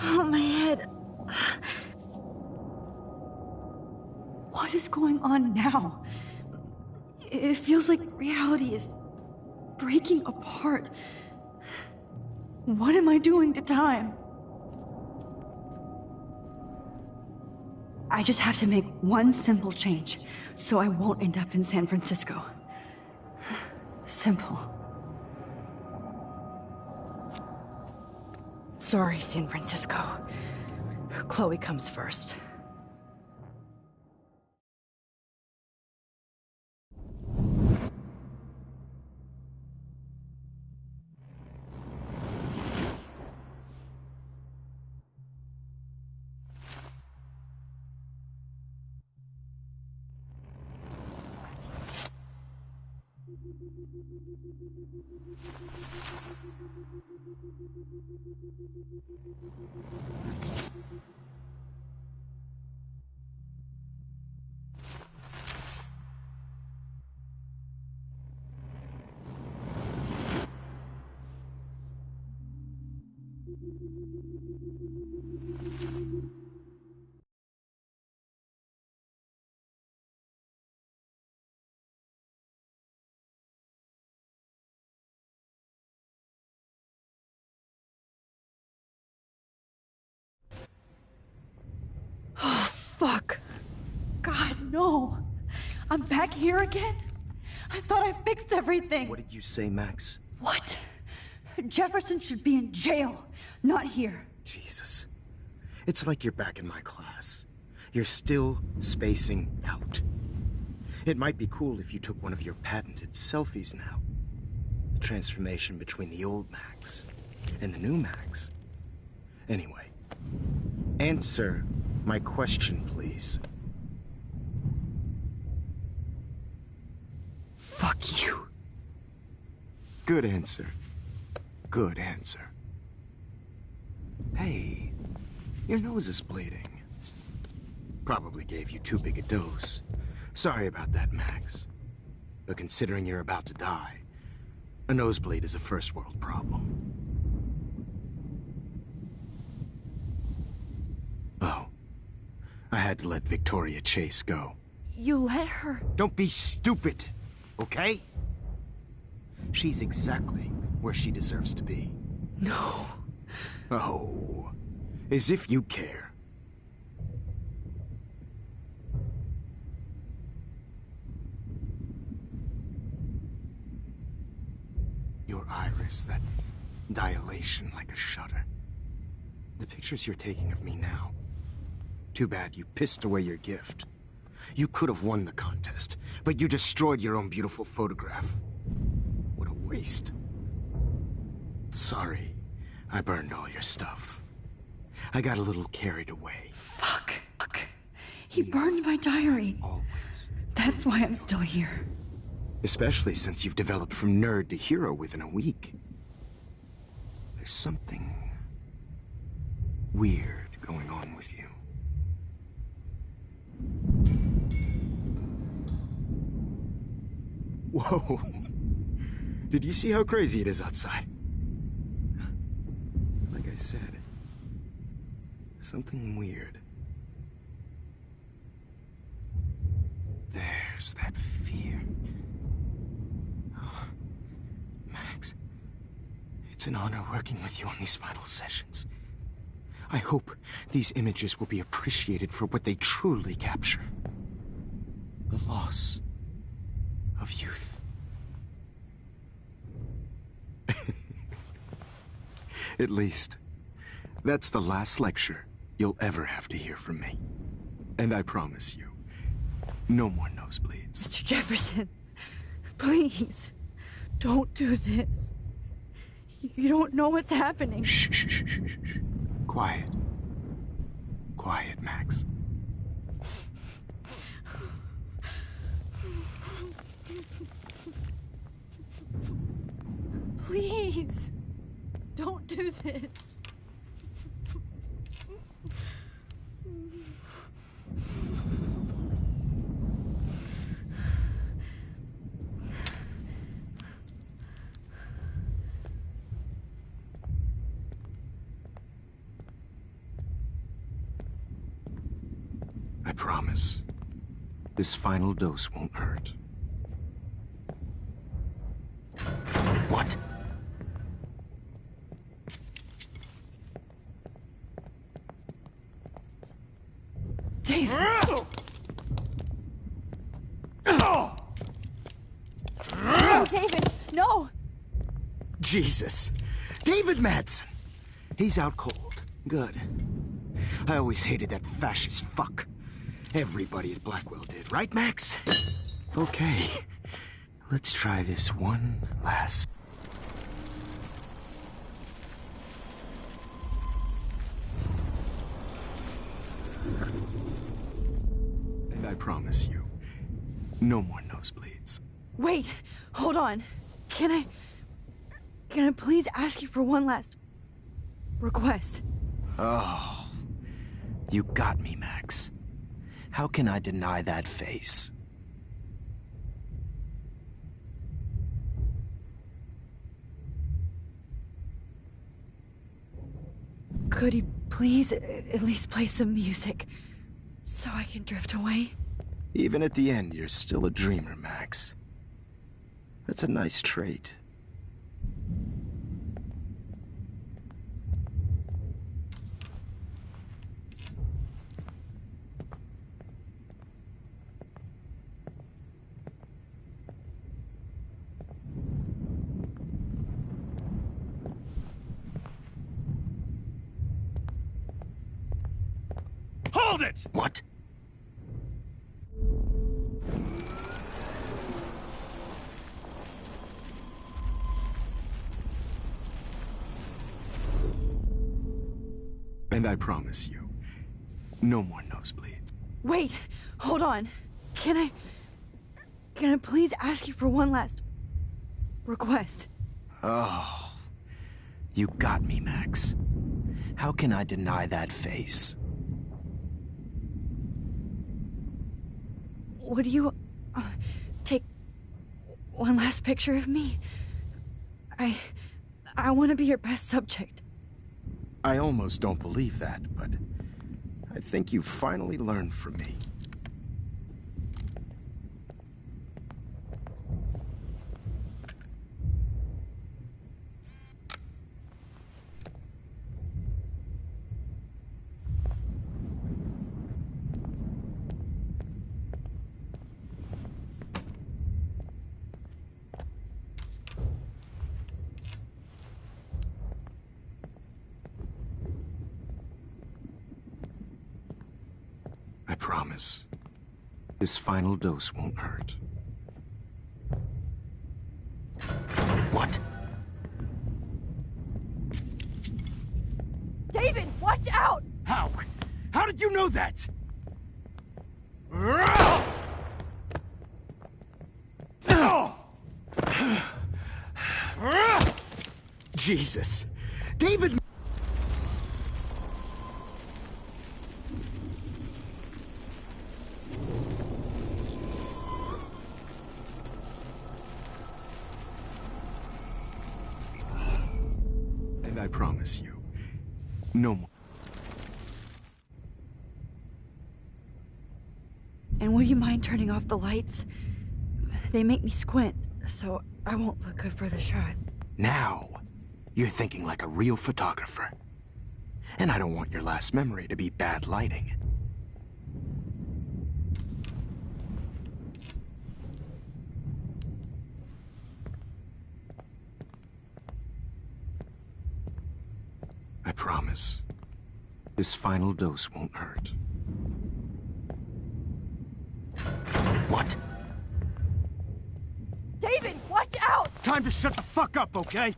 Oh, my head. What is going on now? It feels like reality is breaking apart. What am I doing to time? I just have to make one simple change, so I won't end up in San Francisco. Simple. Sorry, San Francisco. Chloe comes first. Oh, fuck. God, no. I'm back here again? I thought I fixed everything. What did you say, Max? What? Jefferson should be in jail, not here. Jesus. It's like you're back in my class. You're still spacing out. It might be cool if you took one of your patented selfies now. The transformation between the old Max and the new Max. Anyway, answer my question, please. Fuck you. Good answer. Good answer. Hey, your nose is bleeding. Probably gave you too big a dose. Sorry about that, Max. But considering you're about to die, a nosebleed is a first world problem. Oh. I had to let Victoria Chase go. You let her? Don't be stupid, okay? She's exactly where she deserves to be. No. Oh, as if you care. Your iris, that dilation like a shutter. The pictures you're taking of me now. Too bad you pissed away your gift. You could have won the contest, but you destroyed your own beautiful photograph. What a waste. Sorry, I burned all your stuff. I got a little carried away. Fuck. He burned my diary. Always. That's why I'm still here. Especially since you've developed from nerd to hero within a week. There's something weird going on with you. Whoa. Did you see how crazy it is outside? Like I said, something weird. There's that fear. Oh, Max, it's an honor working with you on these final sessions. I hope these images will be appreciated for what they truly capture. The loss of youth. At least, that's the last lecture you'll ever have to hear from me. And I promise you, no more nosebleeds. Mr. Jefferson, please, don't do this. You don't know what's happening. Shh. Quiet. Quiet, Max. Please, don't do this. I promise. This final dose won't hurt. What? David! No, David! No! Jesus. David Madsen. He's out cold. Good. I always hated that fascist fuck. Everybody at Blackwell did, right, Max? Okay. Let's try this one last... And I promise you, no more nosebleeds. Wait, hold on. Can I please ask you for one last request? Oh, you got me, Max. How can I deny that face? Could you please at least play some music so I can drift away? Even at the end, you're still a dreamer, Max. That's a nice trait. Hold it! What? And I promise you, no more nosebleeds. Wait, hold on. Can I please ask you for one last request? Oh, you got me, Max. How can I deny that face? Would you take one last picture of me? I want to be your best subject. I almost don't believe that, but I think you've finally learned from me. I promise. This final dose won't hurt. What? David, watch out! How? How did you know that? Jesus. David... And I promise you, no more. And would you mind turning off the lights? They make me squint, so I won't look good for the shot. Now, you're thinking like a real photographer. And I don't want your last memory to be bad lighting. I promise. This final dose won't hurt. What? David, watch out! Time to shut the fuck up, okay?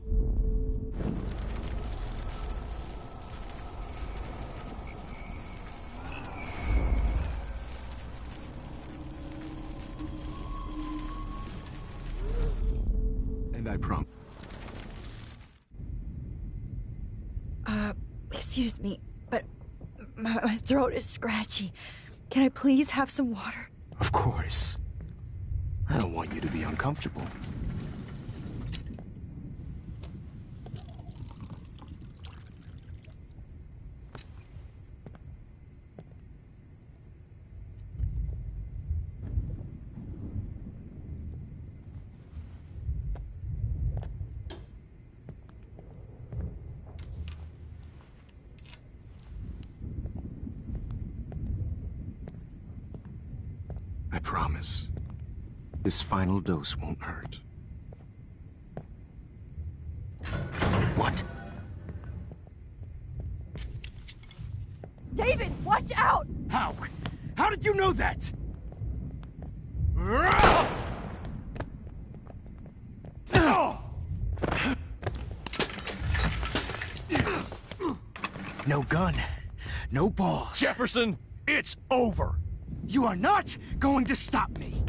And I promise. Excuse me, but my throat is scratchy. Can I please have some water? Of course. I don't want you to be uncomfortable. promise. This final dose won't hurt. What? David, watch out! How? How did you know that? No gun. No balls. Jefferson, it's over. You are not going to stop me.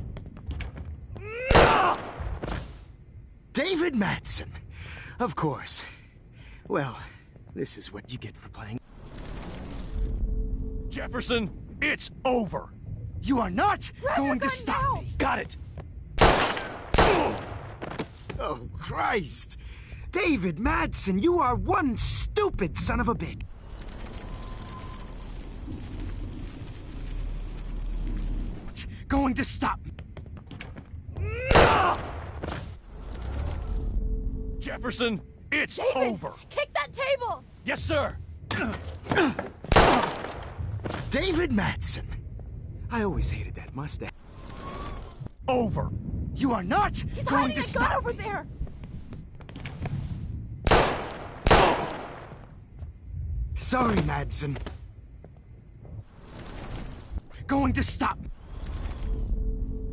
David Madsen. Of course. Well, this is what you get for playing. Jefferson, it's over. You are not going to stop now. me. Got it. Oh, Christ. David Madsen, you are one stupid son of a bitch. Going to stop me. Jefferson, it's David, over. kick that table! Yes, sir. David Madsen. I always hated that mustache. Over. You are not He's going hiding to a gun stop over me. there! Sorry, Madsen. Going to stop me.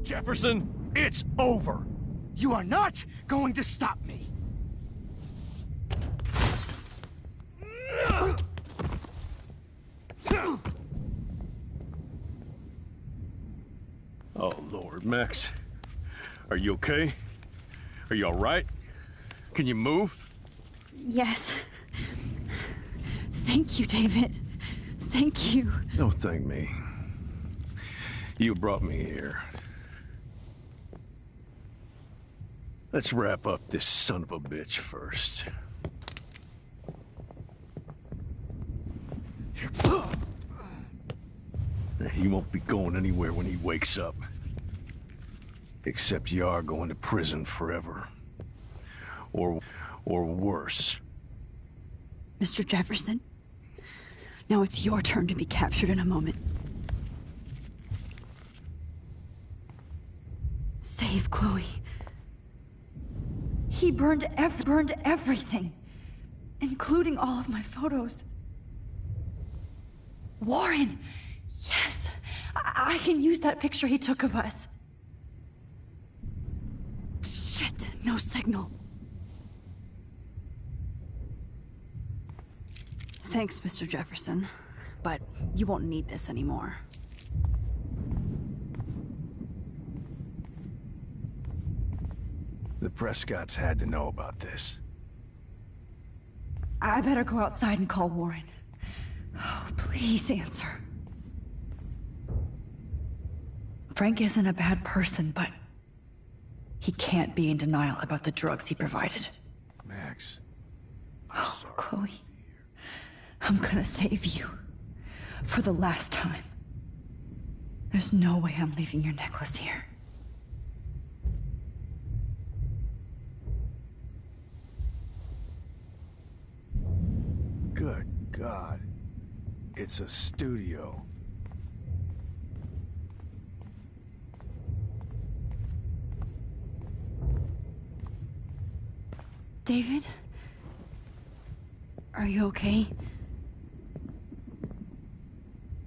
Jefferson, it's over. You are not going to stop me. Oh, Lord, Max. Are you okay? Are you all right? Can you move? Yes. Thank you, David. Thank you. Don't thank me. You brought me here. Let's wrap up this son of a bitch first. He won't be going anywhere when he wakes up. Except you are going to prison forever. Or worse. Mr. Jefferson, now it's your turn to be captured in a moment. Save Chloe. He burned everything, including all of my photos. Warren! Yes! I can use that picture he took of us. Shit, no signal. Thanks, Mr. Jefferson, but you won't need this anymore. The Prescotts had to know about this. I better go outside and call Warren. Oh, please answer. Frank isn't a bad person, but he can't be in denial about the drugs he provided. Max. Oh, Chloe. I'm gonna save you. For the last time. There's no way I'm leaving your necklace here. Good God. It's a studio. David? Are you okay?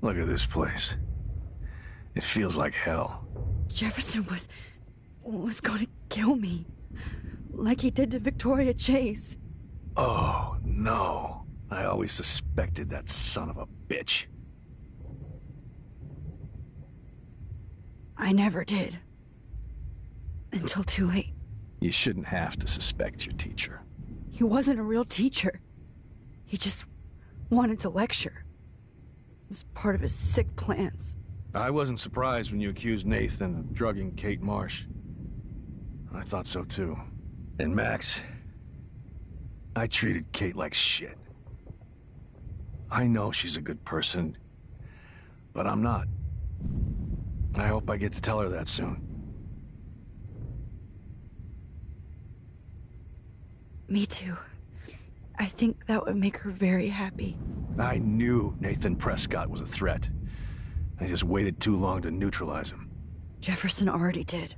Look at this place. It feels like hell. Jefferson was gonna kill me. Like he did to Victoria Chase. Oh, no. I always suspected that son of a bitch. I never did. Until too late. You shouldn't have to suspect your teacher. He wasn't a real teacher. He just wanted to lecture. It was part of his sick plans. I wasn't surprised when you accused Nathan of drugging Kate Marsh. I thought so too. And Max, I treated Kate like shit. I know she's a good person, but I'm not. I hope I get to tell her that soon. Me too. I think that would make her very happy. I knew Nathan Prescott was a threat. I just waited too long to neutralize him. Jefferson already did.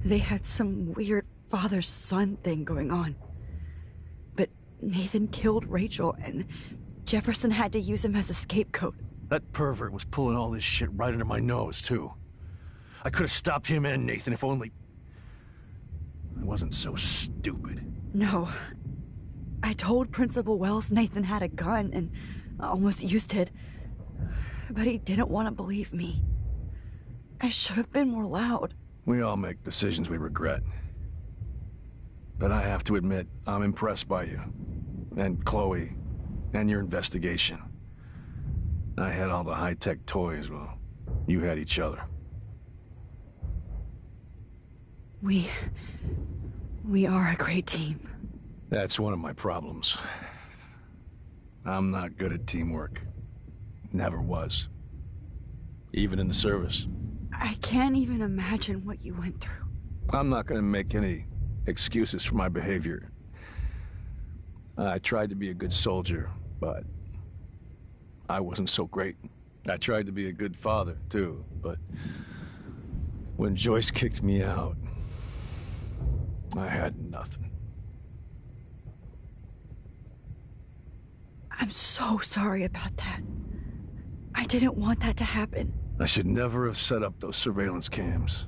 They had some weird father-son thing going on. But Nathan killed Rachel, and Jefferson had to use him as a scapegoat. That pervert was pulling all this shit right under my nose, too. I could have stopped him and Nathan if only... I wasn't so stupid. No. I told Principal Wells Nathan had a gun and almost used it. But he didn't want to believe me. I should have been more loud. We all make decisions we regret. But I have to admit, I'm impressed by you. And Chloe. And your investigation. I had all the high-tech toys, well, you had each other. We are a great team. That's one of my problems. I'm not good at teamwork. Never was. Even in the service. I can't even imagine what you went through. I'm not gonna make any excuses for my behavior. I tried to be a good soldier, but I wasn't so great. I tried to be a good father, too, but when Joyce kicked me out, I had nothing. I'm so sorry about that. I didn't want that to happen. I should never have set up those surveillance cams.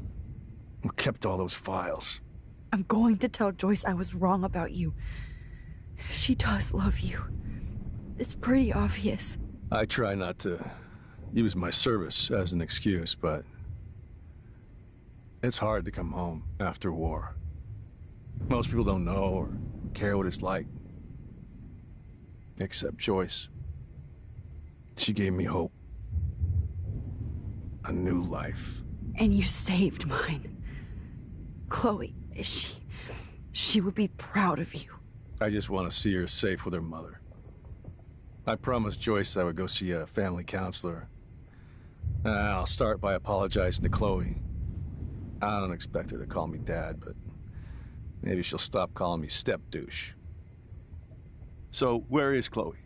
Or kept all those files. I'm going to tell Joyce I was wrong about you. She does love you. It's pretty obvious. I try not to use my service as an excuse, but it's hard to come home after war. Most people don't know or care what it's like. Except Joyce. She gave me hope. A new life. And you saved mine. Chloe, she would be proud of you. I just want to see her safe with her mother. I promised Joyce I would go see a family counselor. I'll start by apologizing to Chloe. I don't expect her to call me Dad, but maybe she'll stop calling me step-douche. So, where is Chloe?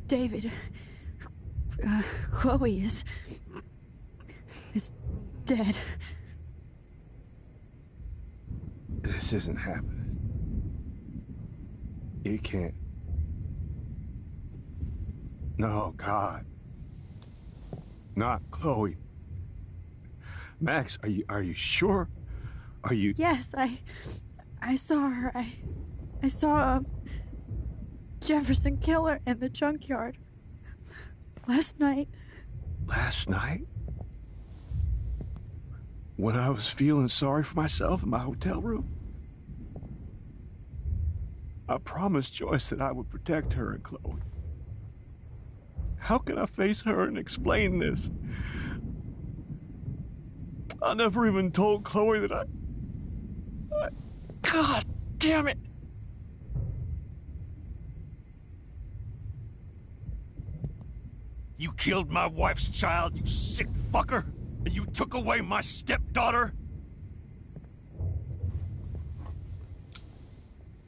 David, Chloe is dead. This isn't happening. It can't. No, God. Not Chloe. Max, are you sure? Are you... Yes, I saw her. I saw Jefferson kill her in the junkyard. Last night. Last night? When I was feeling sorry for myself in my hotel room? I promised Joyce that I would protect her and Chloe. How can I face her and explain this? I never even told Chloe that I... God damn it! You killed my wife's child, you sick fucker! And you took away my stepdaughter?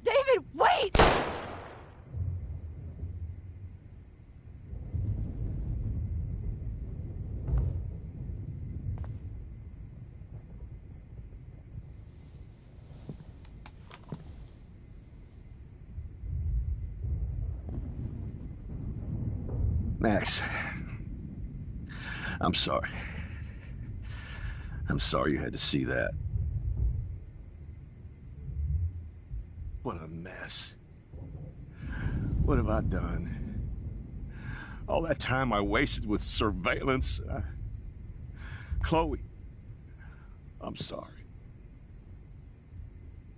David, wait! Max, I'm sorry. I'm sorry you had to see that. What a mess. What have I done? All that time I wasted with surveillance. Chloe, I'm sorry.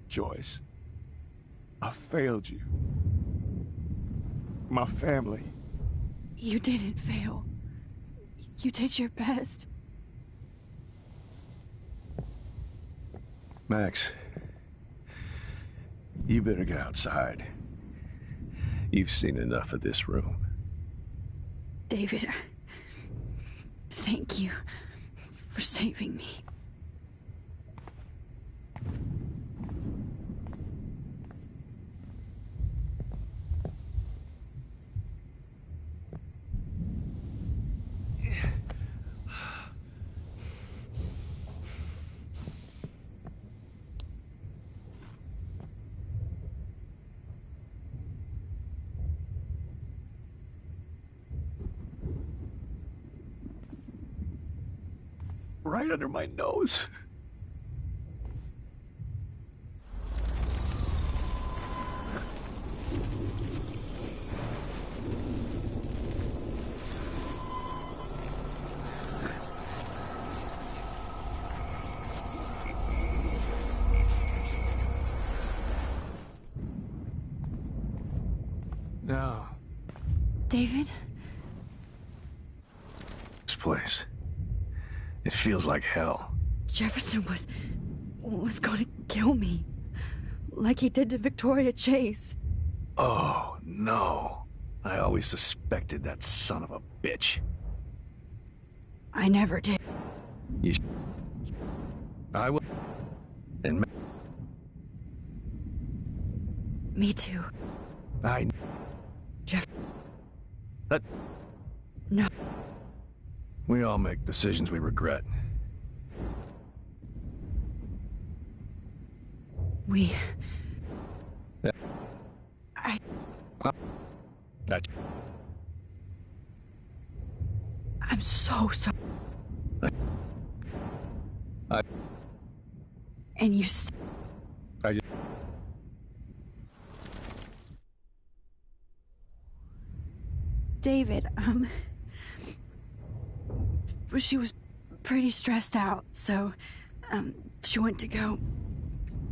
Joyce, I failed you. My family. You didn't fail. You did your best. Max, you better get outside. You've seen enough of this room. David, thank you for saving me. right under my nose. No. David? This place. It feels like hell. Jefferson was gonna kill me. Like he did to Victoria Chase. Oh, no. I always suspected that son of a bitch. I never did. You I will. And Me too. Jeff. That. No. We all make decisions we regret. We... Yeah. I'm so sorry. And you David, she was pretty stressed out, so, she went to go,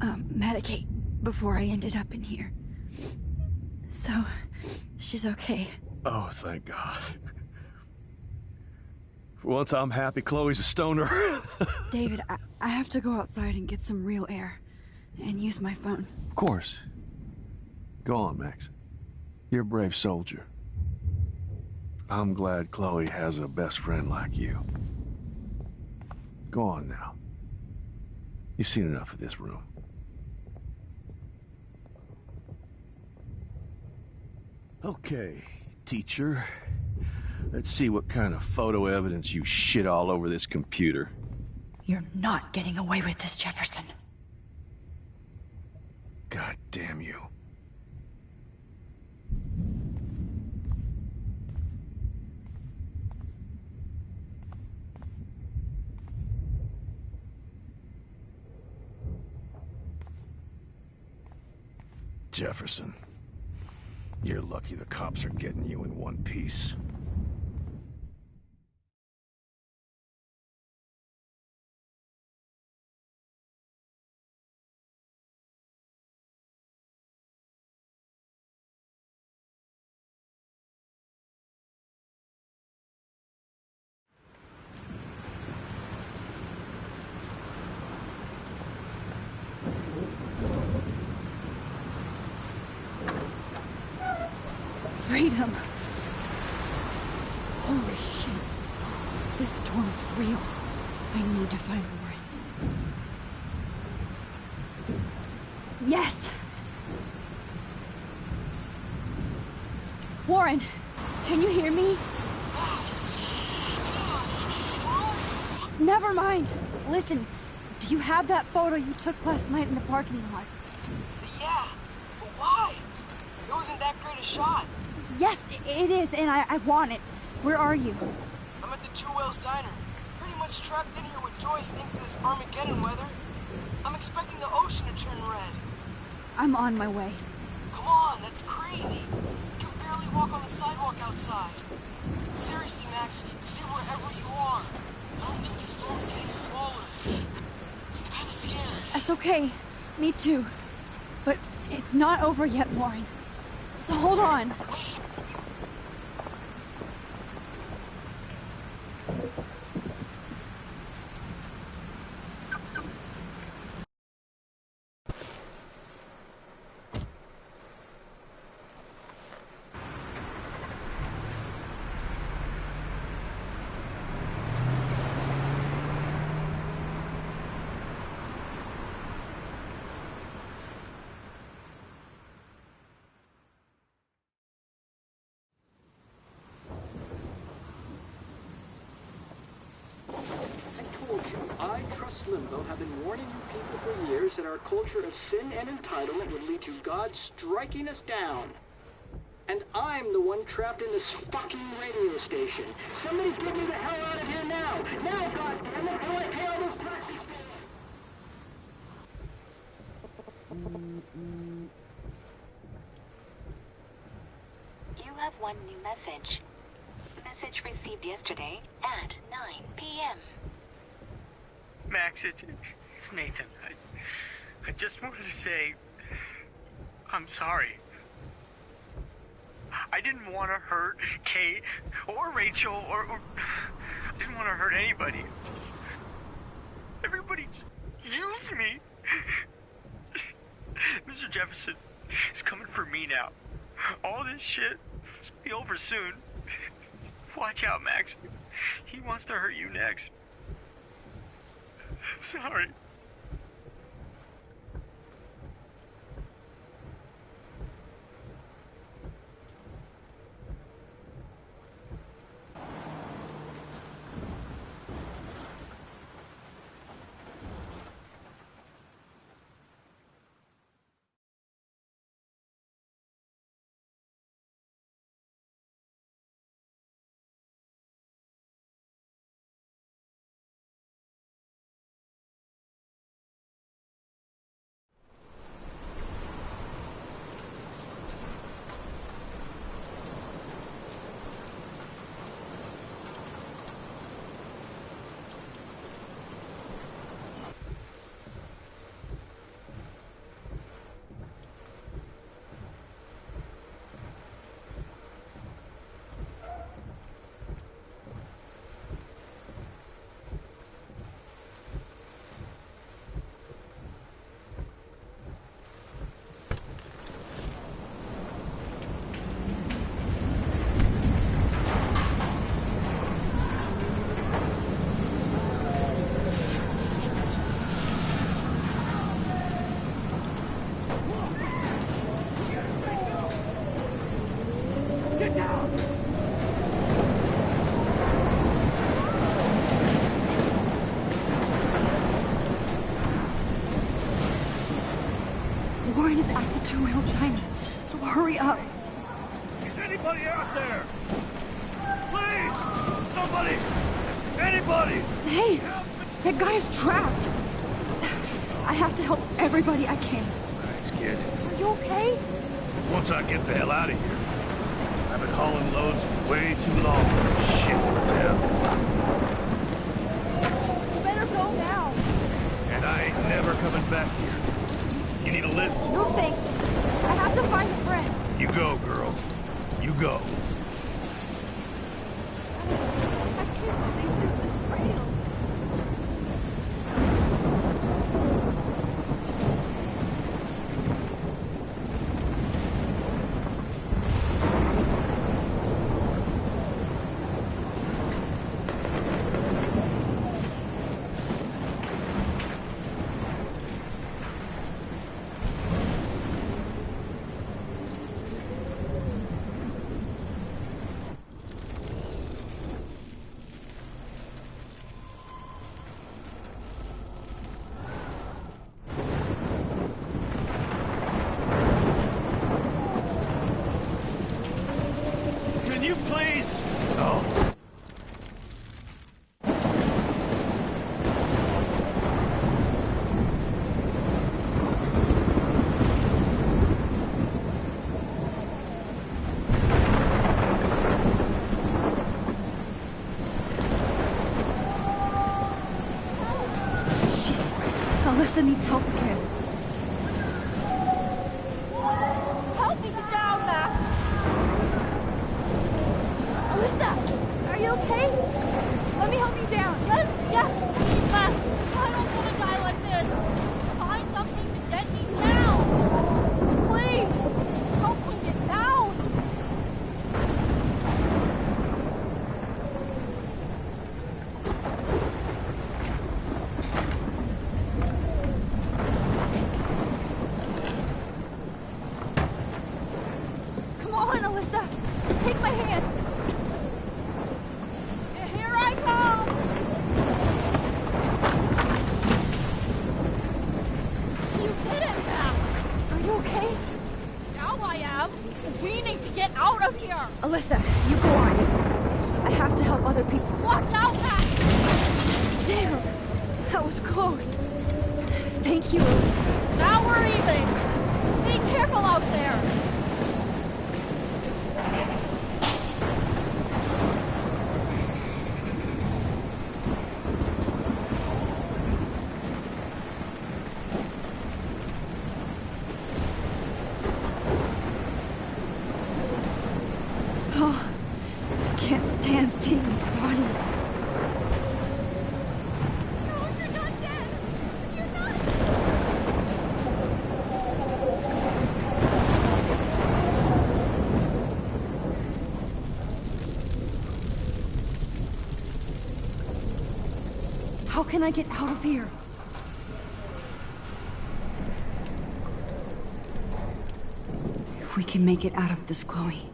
medicate before I ended up in here. So, she's okay. Oh, thank God. For once, I'm happy Chloe's a stoner. David, I have to go outside and get some real air, and use my phone. Of course. Go on, Max. You're a brave soldier. I'm glad Chloe has a best friend like you. Go on now. You've seen enough of this room. Okay, teacher. Let's see what kind of photo evidence you shit all over this computer. You're not getting away with this, Jefferson. God damn you. Jefferson, you're lucky the cops are getting you in one piece. Freedom. Holy shit. This storm is real. I need to find Warren. Yes! Warren, can you hear me? Never mind. Listen, do you have that photo you took last night in the parking lot? Yeah, but why? It wasn't that great a shot. Yes, it is, and I want it. Where are you? I'm at the Two Whales Diner. Pretty much trapped in here with Joyce thinks this Armageddon weather. I'm expecting the ocean to turn red. I'm on my way. Come on, that's crazy. You can barely walk on the sidewalk outside. Seriously, Max, stay wherever you are. I don't think the storm is getting smaller. I'm kinda scared. That's okay. Me too. But it's not over yet, Warren. So hold on. Limbo have been warning you people for years that our culture of sin and entitlement would lead to God striking us down. And I'm the one trapped in this fucking radio station. Somebody get me the hell out of here now! Now, goddammit, or I one new message. Message received yesterday at 9 p.m. Max, it's Nathan. I just wanted to say, I'm sorry. I didn't want to hurt Kate or Rachel or I didn't want to hurt anybody. Everybody used me. Mr. Jefferson is coming for me now. All this shit will be over soon. Watch out, Max. He wants to hurt you next. I'm sorry. Warren is at the Two Wheels Diner, so hurry up. Is anybody out there? Please! Somebody! Anybody! Hey! That guy's trapped! I have to help everybody I can. Thanks, kid. Are you okay? Once I get the hell out of here. I've been hauling loads way too long for this shit in the town. You better go now. And I ain't never coming back here. You need a lift? No thanks. I have to find a friend. You go, girl. You go. I can't believe this is real. Can you please? Oh. Alyssa needs help again. Help me get down, Max! Alyssa, are you okay? Let me help you down. Yes, please, Max! I don't want to die like this! Find something to get me down! Please! Help me get down! Come on, Alyssa. Take my hand. Here I come! You did it, Max! Are you okay? Now I am! We need to get out of here! Alyssa, you go on. I have to help other people. Watch out, Max! Damn, that was close. Thank you, Alyssa. Now we're even! Be careful out there! How can I get out of here? If we can make it out of this, Chloe.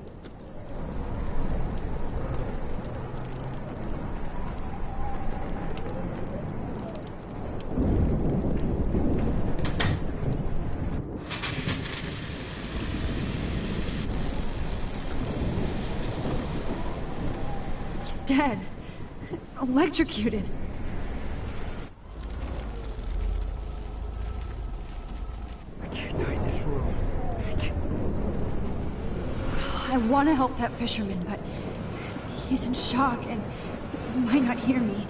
He's dead. Electrocuted. I can't die in this room. I want to help that fisherman, but he's in shock and he might not hear me.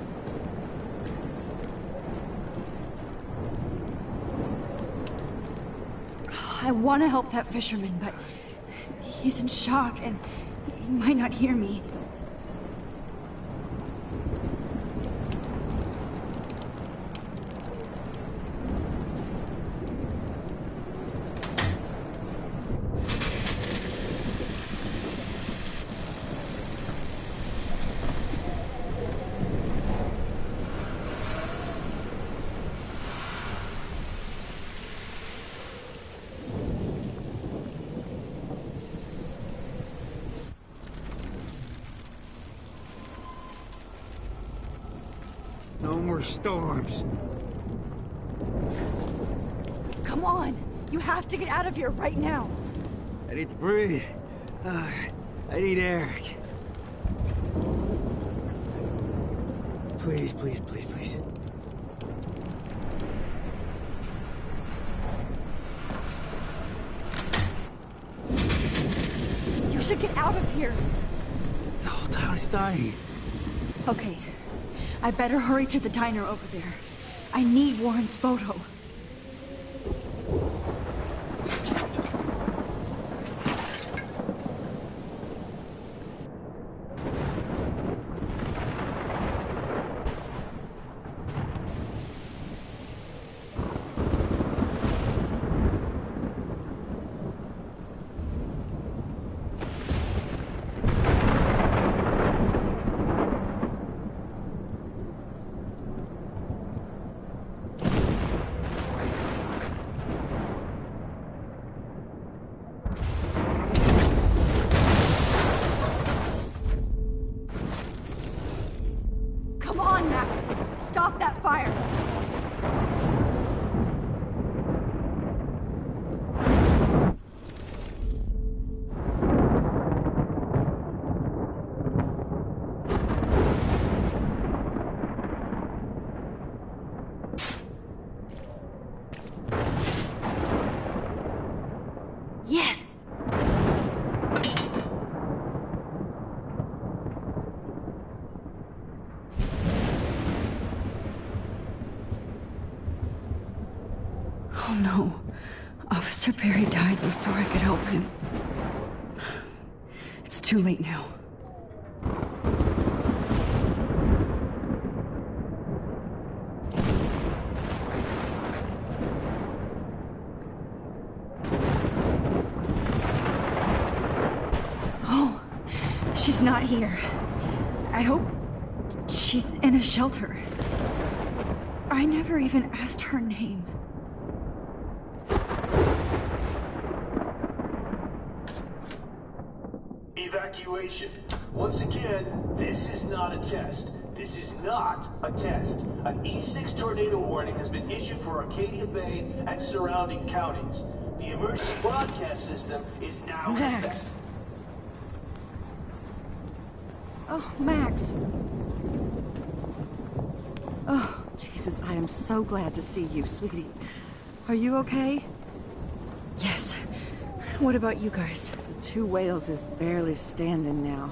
I want to help that fisherman, but he's in shock and he might not hear me. No more storms. Come on! You have to get out of here right now! I need to breathe. I need air. Please, please, please, please. You should get out of here! The whole town is dying. Okay, I better hurry to the diner over there. I need Warren's photo. Come on, Max! Stop that fire! Yes! Oh no. Officer Perry died before I could help him. It's too late now. Oh, she's not here. I hope she's in a shelter. I never even asked her name. Evacuation. Once again, this is not a test. This is not a test. An E6 tornado warning has been issued for Arcadia Bay and surrounding counties. The emergency broadcast system is now Max! Oh, Max! Oh, Jesus, I am so glad to see you, sweetie. Are you okay? Yes. What about you guys? The Two Whales is barely standing now.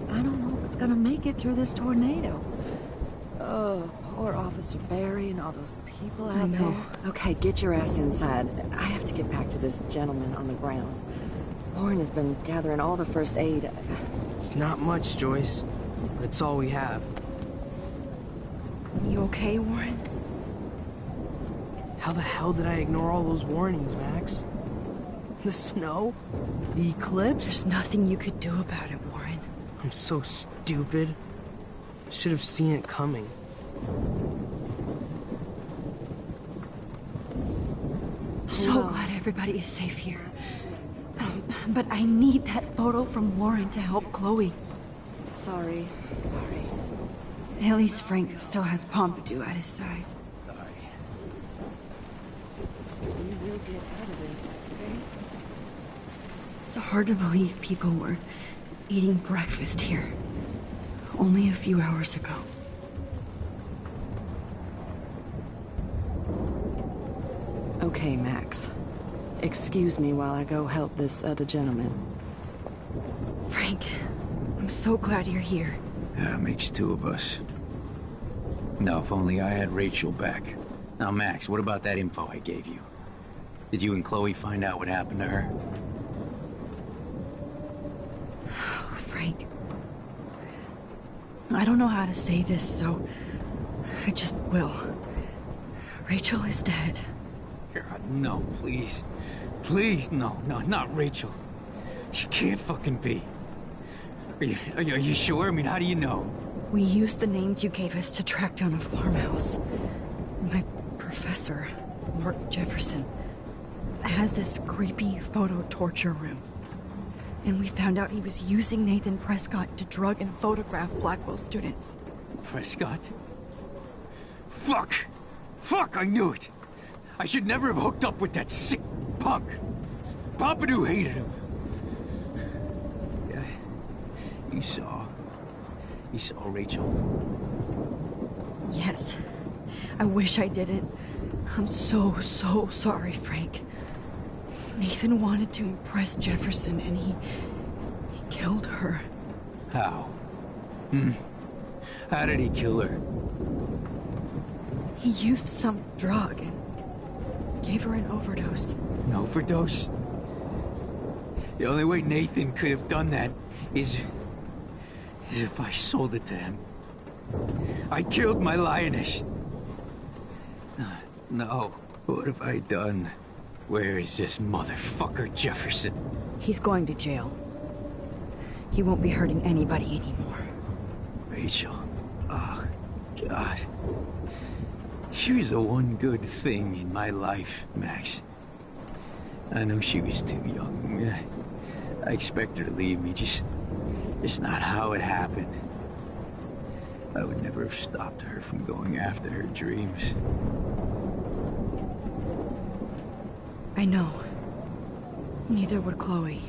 I don't know if it's gonna make it through this tornado. Oh, poor Officer Barry and all those people out there. Okay, get your ass inside. I have to get back to this gentleman on the ground. Lauren has been gathering all the first aid. It's not much, Joyce, but it's all we have. You okay, Warren? How the hell did I ignore all those warnings, Max? The snow? The eclipse? There's nothing you could do about it, Warren. I'm so stupid. Should have seen it coming. everybody is safe here. But I need that photo from Lauren to help Chloe. Sorry. At least Frank still has Pompidou at his side. We will get out of this, okay? It's hard to believe people were eating breakfast here only a few hours ago. Okay, Max. Excuse me while I go help this other gentleman. Frank, I'm so glad you're here. Yeah, makes two of us. Now, if only I had Rachel back. Now, Max, what about that info I gave you? Did you and Chloe find out what happened to her? Frank, I don't know how to say this, so I just will. Rachel is dead. God, no, please. Please, no, not Rachel. She can't fucking be. Are you sure? I mean, how do you know? We used the names you gave us to track down a farmhouse. My professor, Lord Jefferson, has this creepy photo torture room. And we found out he was using Nathan Prescott to drug and photograph Blackwell students. Prescott? Fuck! Fuck, I knew it! I should never have hooked up with that sick punk! Pompidou hated him! Yeah, you saw Rachel? Yes. I wish I didn't. I'm so sorry, Frank. Nathan wanted to impress Jefferson, and he killed her. How? How did he kill her? He used some drug and gave her an overdose. An overdose? The only way Nathan could have done that is if I sold it to him. I killed my lioness. No, what have I done? Where is this motherfucker Jefferson? He's going to jail. He won't be hurting anybody anymore. Rachel. Oh, God. She was the one good thing in my life, Max. I know she was too young. I expect her to leave me, just not how it happened. I would never have stopped her from going after her dreams. I know. Neither would Chloe.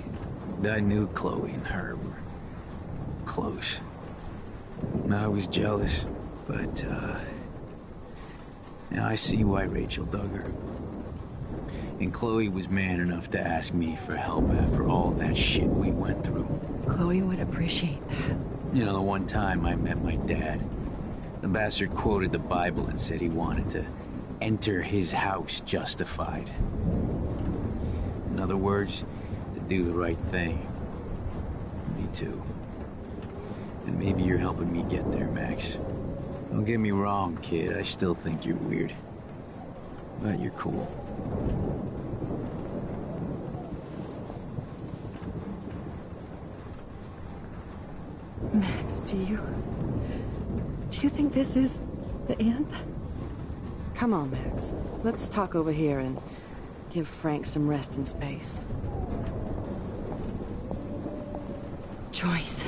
I knew Chloe and her were close. I was jealous, but, now I see why Rachel dug her. And Chloe was man enough to ask me for help after all that shit we went through. Chloe would appreciate that. You know, the one time I met my dad, the bastard quoted the Bible and said he wanted to enter his house justified. In other words, to do the right thing. Me too. And maybe you're helping me get there, Max. Don't get me wrong, kid. I still think you're weird. But you're cool. Max, do you think this is the end? Come on, Max. Let's talk over here and give Frank some rest and space. Joyce,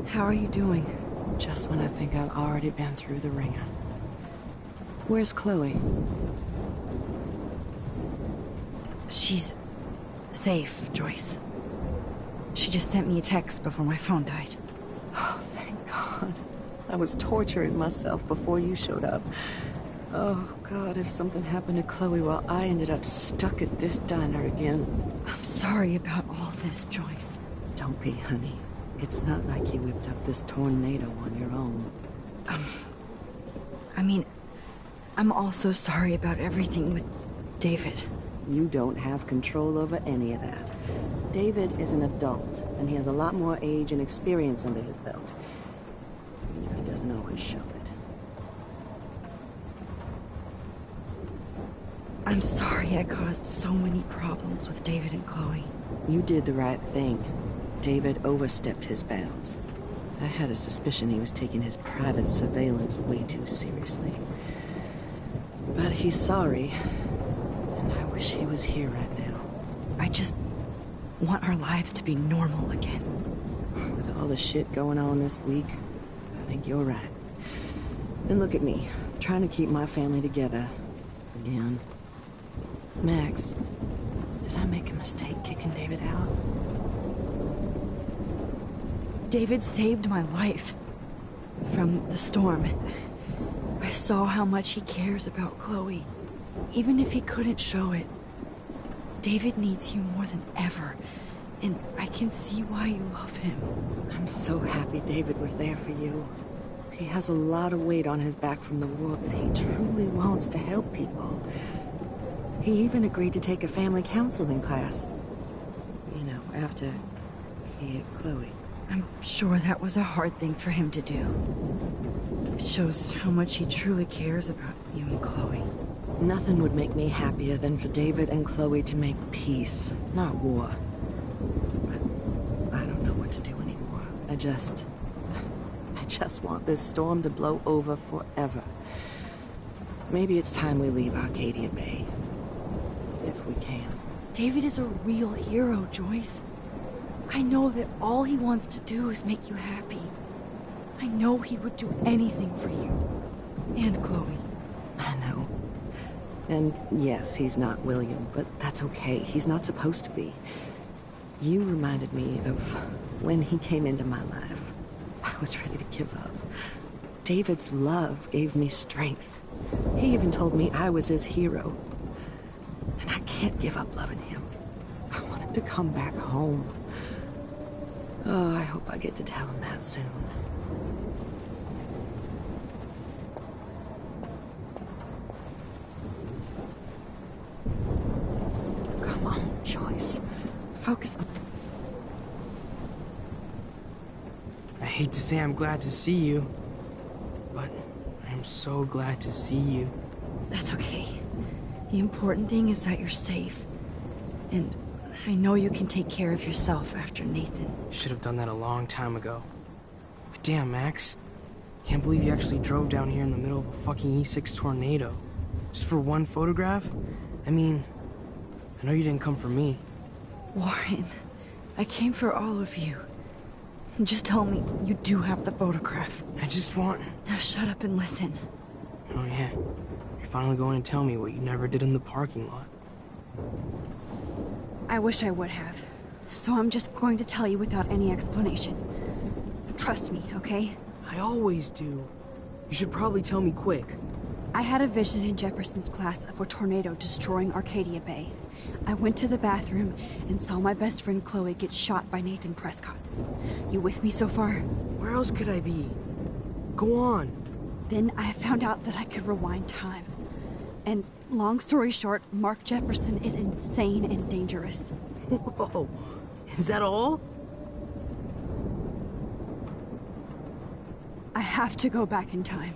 how are you doing? Just when I think I've already been through the ringer. Where's Chloe? She's safe, Joyce. She just sent me a text before my phone died. Oh, thank God. I was torturing myself before you showed up. Oh, God, if something happened to Chloe while I ended up stuck at this diner again. I'm sorry about all this, Joyce. Don't be, honey. It's not like you whipped up this tornado on your own. I mean, I'm also sorry about everything with David. You don't have control over any of that. David is an adult, and he has a lot more age and experience under his belt. Even if he doesn't always show it. I'm sorry I caused so many problems with David and Chloe. You did the right thing. David overstepped his bounds. I had a suspicion he was taking his private surveillance way too seriously. But he's sorry. And I wish he was here right now. I just want our lives to be normal again. With all the shit going on this week, I think you're right. And look at me, trying to keep my family together. Again. Max, did I make a mistake kicking David out? David saved my life from the storm. I saw how much he cares about Chloe, even if he couldn't show it. David needs you more than ever, and I can see why you love him. I'm so happy David was there for you. He has a lot of weight on his back from the war, but he truly wants to help people. He even agreed to take a family counseling class. You know, after he hit Chloe. I'm sure that was a hard thing for him to do. It shows how much he truly cares about you and Chloe. Nothing would make me happier than for David and Chloe to make peace, not war. But I don't know what to do anymore. I just want this storm to blow over forever. Maybe it's time we leave Arcadia Bay. If we can. David is a real hero, Joyce. I know that all he wants to do is make you happy. I know he would do anything for you. And Chloe. I know. And yes, he's not William, but that's okay. He's not supposed to be. You reminded me of when he came into my life. I was ready to give up. David's love gave me strength. He even told me I was his hero. And I can't give up loving him. I want him to come back home. Oh, I hope I get to tell him that soon. Come on, Joyce. Focus on... I hate to say I'm glad to see you, but I'm so glad to see you. That's okay. The important thing is that you're safe. And I know you can take care of yourself after Nathan. Should have done that a long time ago. But damn, Max. Can't believe you actually drove down here in the middle of a fucking E6 tornado. Just for one photograph? I mean, I know you didn't come for me. Warren, I came for all of you. Just tell me you do have the photograph. I just want... Now shut up and listen. Oh yeah. You're finally going to tell me what you never did in the parking lot. I wish I would have. So I'm just going to tell you without any explanation. Trust me, okay? I always do. You should probably tell me quick. I had a vision in Jefferson's class of a tornado destroying Arcadia Bay. I went to the bathroom and saw my best friend Chloe get shot by Nathan Prescott. You with me so far? Where else could I be? Go on. Then I found out that I could rewind time. And long story short, Mark Jefferson is insane and dangerous. Whoa, is that all? I have to go back in time.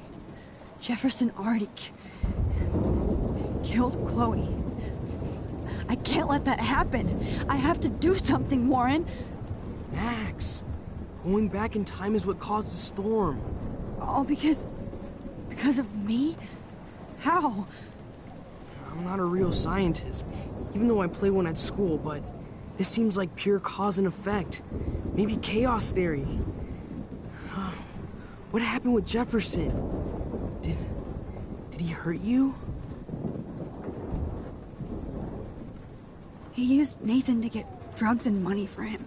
Jefferson already killed Chloe. I can't let that happen. I have to do something, Warren. Max, going back in time is what caused the storm. All because of me? How? I'm not a real scientist, even though I play one at school, but this seems like pure cause and effect. Maybe chaos theory. What happened with Jefferson? Did he hurt you? He used Nathan to get drugs and money for him.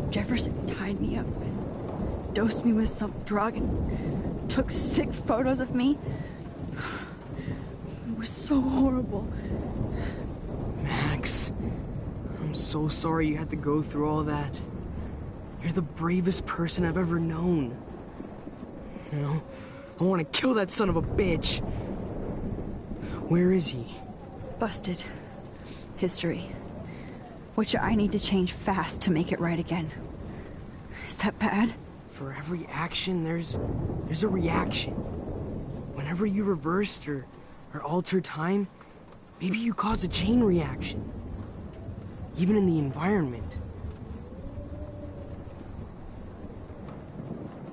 Jefferson tied me up and dosed me with some drug and took sick photos of me. It was so horrible. Max, I'm so sorry you had to go through all that. You're the bravest person I've ever known. You know, I want to kill that son of a bitch. Where is he? Busted. History. Which I need to change fast to make it right again. Is that bad? For every action, there's a reaction. Whenever you reversed or alter time, maybe you cause a chain reaction. Even in the environment.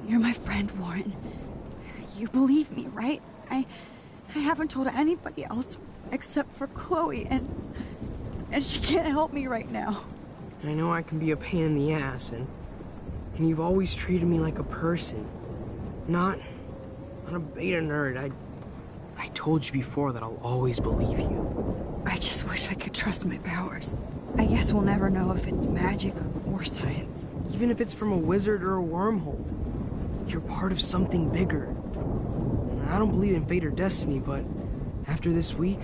You're my friend, Warren. You believe me, right? I haven't told anybody else except for Chloe, and she can't help me right now. I know I can be a pain in the ass, and you've always treated me like a person, not a beta nerd. I told you before that I'll always believe you. I just wish I could trust my powers. I guess we'll never know if it's magic or science. Even if it's from a wizard or a wormhole, you're part of something bigger. I don't believe in fate or destiny, but after this week,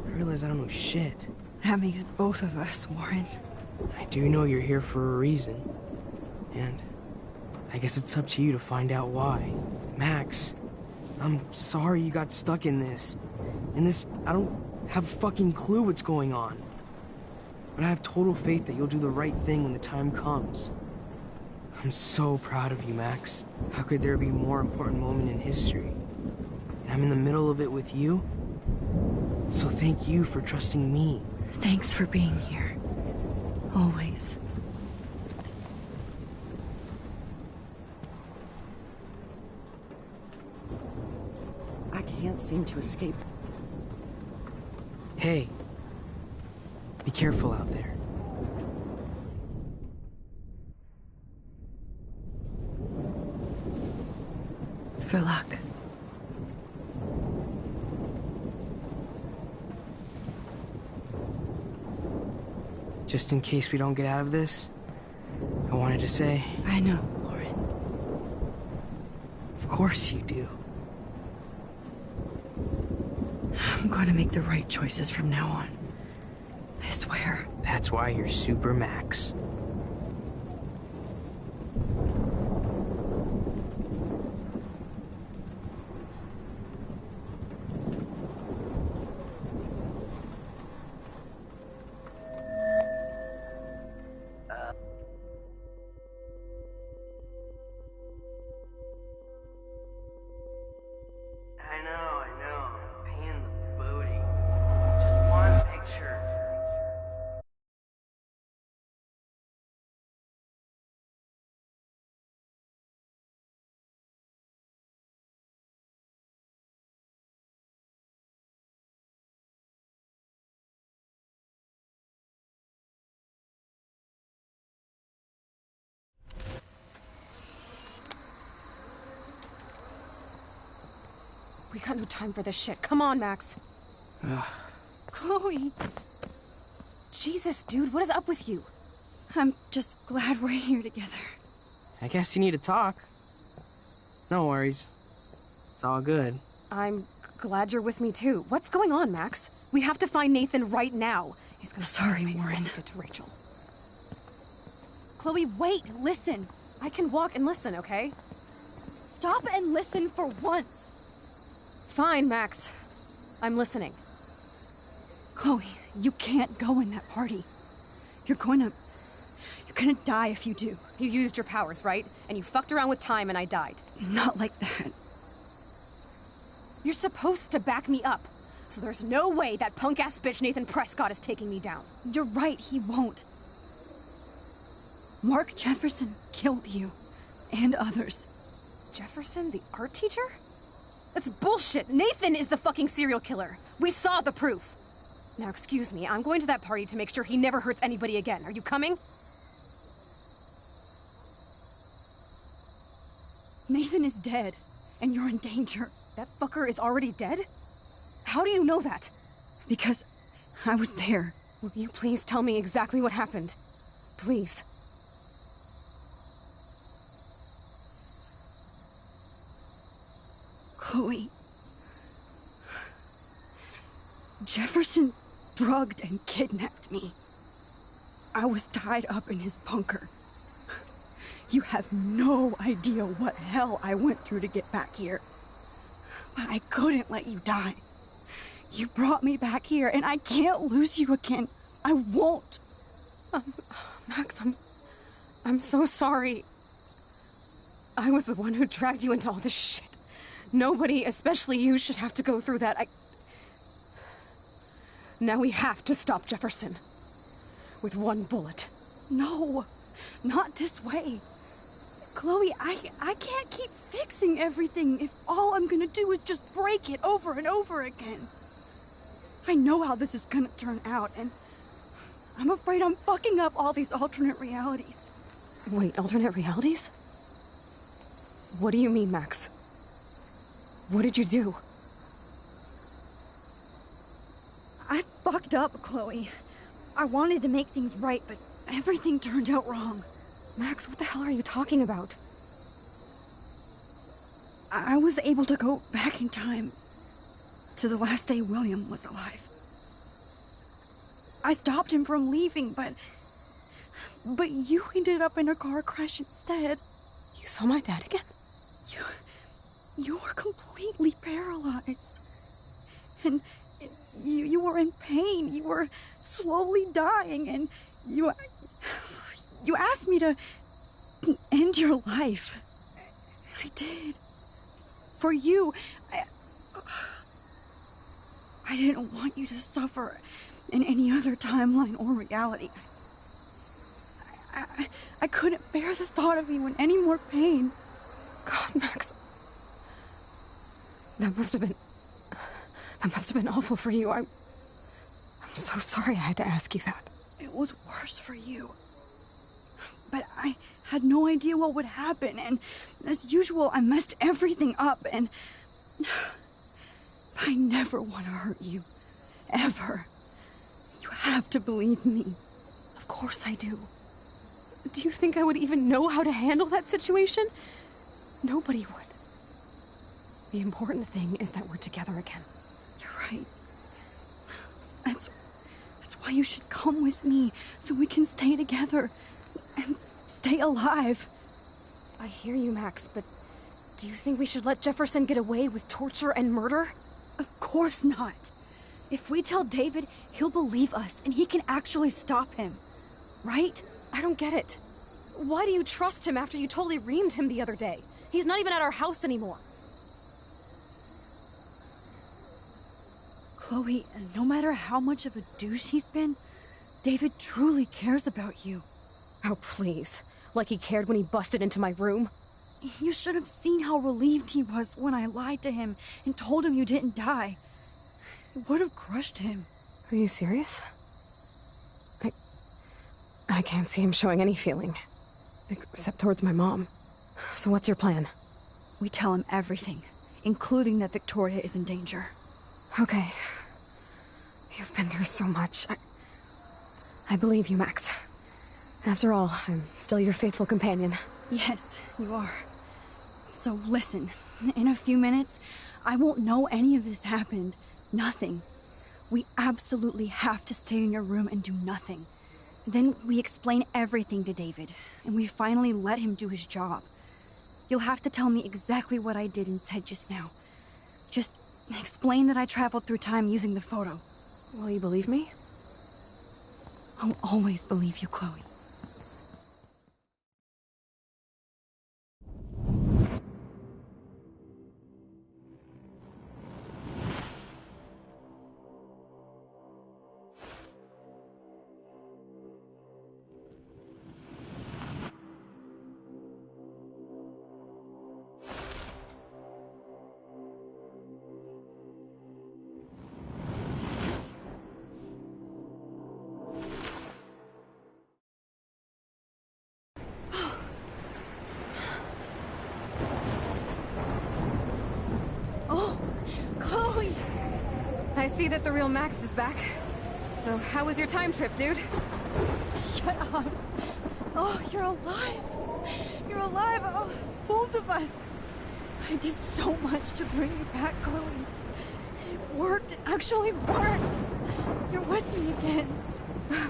I realize I don't know shit. That makes both of us, Warren. I do know you're here for a reason, and I guess it's up to you to find out why. Max, I'm sorry you got stuck in this. I don't have a fucking clue what's going on. But I have total faith that you'll do the right thing when the time comes. I'm so proud of you, Max. How could there be a more important moment in history? And I'm in the middle of it with you. So thank you for trusting me. Thanks for being here. Always. I can't seem to escape. Hey, be careful out there. For luck. Just in case we don't get out of this, I wanted to say... I know, Lauren. Of course you do. I'm going to make the right choices from now on. I swear. That's why you're Super Max. I know. Pain in the booty. Just one picture. We got no time for this shit. Come on, Max. Chloe. Jesus, dude, what is up with you? I'm just glad we're here together. I guess you need to talk. No worries. It's all good. I'm glad you're with me, too. What's going on, Max? We have to find Nathan right now. He's gonna... Sorry, Warren. Did to Rachel. Chloe, wait! Listen! I can walk and listen, okay? Stop and listen for once! Fine, Max. I'm listening. Chloe, you can't go in that party. You're gonna die if you do. You used your powers, right? And you fucked around with time and I died. Not like that. You're supposed to back me up. So there's no way that punk-ass bitch Nathan Prescott is taking me down. You're right, he won't. Mark Jefferson killed you. And others. Jefferson, the art teacher? That's bullshit! Nathan is the fucking serial killer! We saw the proof! Now, excuse me, I'm going to that party to make sure he never hurts anybody again. Are you coming? Nathan is dead, and you're in danger. That fucker is already dead? How do you know that? Because I was there. Will you please tell me exactly what happened? Please. Chloe. Jefferson drugged and kidnapped me. I was tied up in his bunker. You have no idea what hell I went through to get back here. But I couldn't let you die. You brought me back here, and I can't lose you again. I won't. Max, I'm so sorry. I was the one who dragged you into all this shit. Nobody, especially you, should have to go through that. Now we have to stop Jefferson. With one bullet. No, not this way. Chloe, I can't keep fixing everything if all I'm gonna do is just break it over and over again. I know how this is gonna turn out, and I'm afraid I'm fucking up all these alternate realities. Wait, alternate realities? What do you mean, Max? What did you do? I fucked up, Chloe. I wanted to make things right, but everything turned out wrong. Max, what the hell are you talking about? I was able to go back in time to the last day William was alive. I stopped him from leaving, but you ended up in a car crash instead. You saw my dad again? You were completely paralyzed. And you were in pain. You were slowly dying, and you asked me to end your life. I did. For you. I didn't want you to suffer in any other timeline or reality. I couldn't bear the thought of you in any more pain. God, Max. That must have been awful for you. I'm so sorry I had to ask you that. It was worse for you. But I had no idea what would happen, and as usual, I messed everything up, and I never want to hurt you. Ever. You have to believe me. Of course I do. Do you think I would even know how to handle that situation? Nobody would. The important thing is that we're together again. You're right. That's why you should come with me, so we can stay together and stay alive. I hear you, Max, but do you think we should let Jefferson get away with torture and murder? Of course not. If we tell David, he'll believe us, and he can actually stop him. Right? I don't get it. Why do you trust him after you totally reamed him the other day? He's not even at our house anymore. Chloe, no matter how much of a douche he's been, David truly cares about you. Oh, please. Like he cared when he busted into my room? You should have seen how relieved he was when I lied to him and told him you didn't die. It would have crushed him. Are you serious? I can't see him showing any feeling. Except towards my mom. So what's your plan? We tell him everything, including that Victoria is in danger. Okay. You've been through so much. I believe you, Max. After all, I'm still your faithful companion. Yes, you are. So listen, in a few minutes, I won't know any of this happened. Nothing. We absolutely have to stay in your room and do nothing. Then we explain everything to David, and we finally let him do his job. You'll have to tell me exactly what I did and said just now. Just explain that I traveled through time using the photo. Will you believe me? I'll always believe you, Chloe. I see that the real Max is back. So how was your time trip, dude? Shut up. Oh, you're alive. You're alive. Oh, both of us. I did so much to bring you back, Chloe. It worked. It actually worked. You're with me again.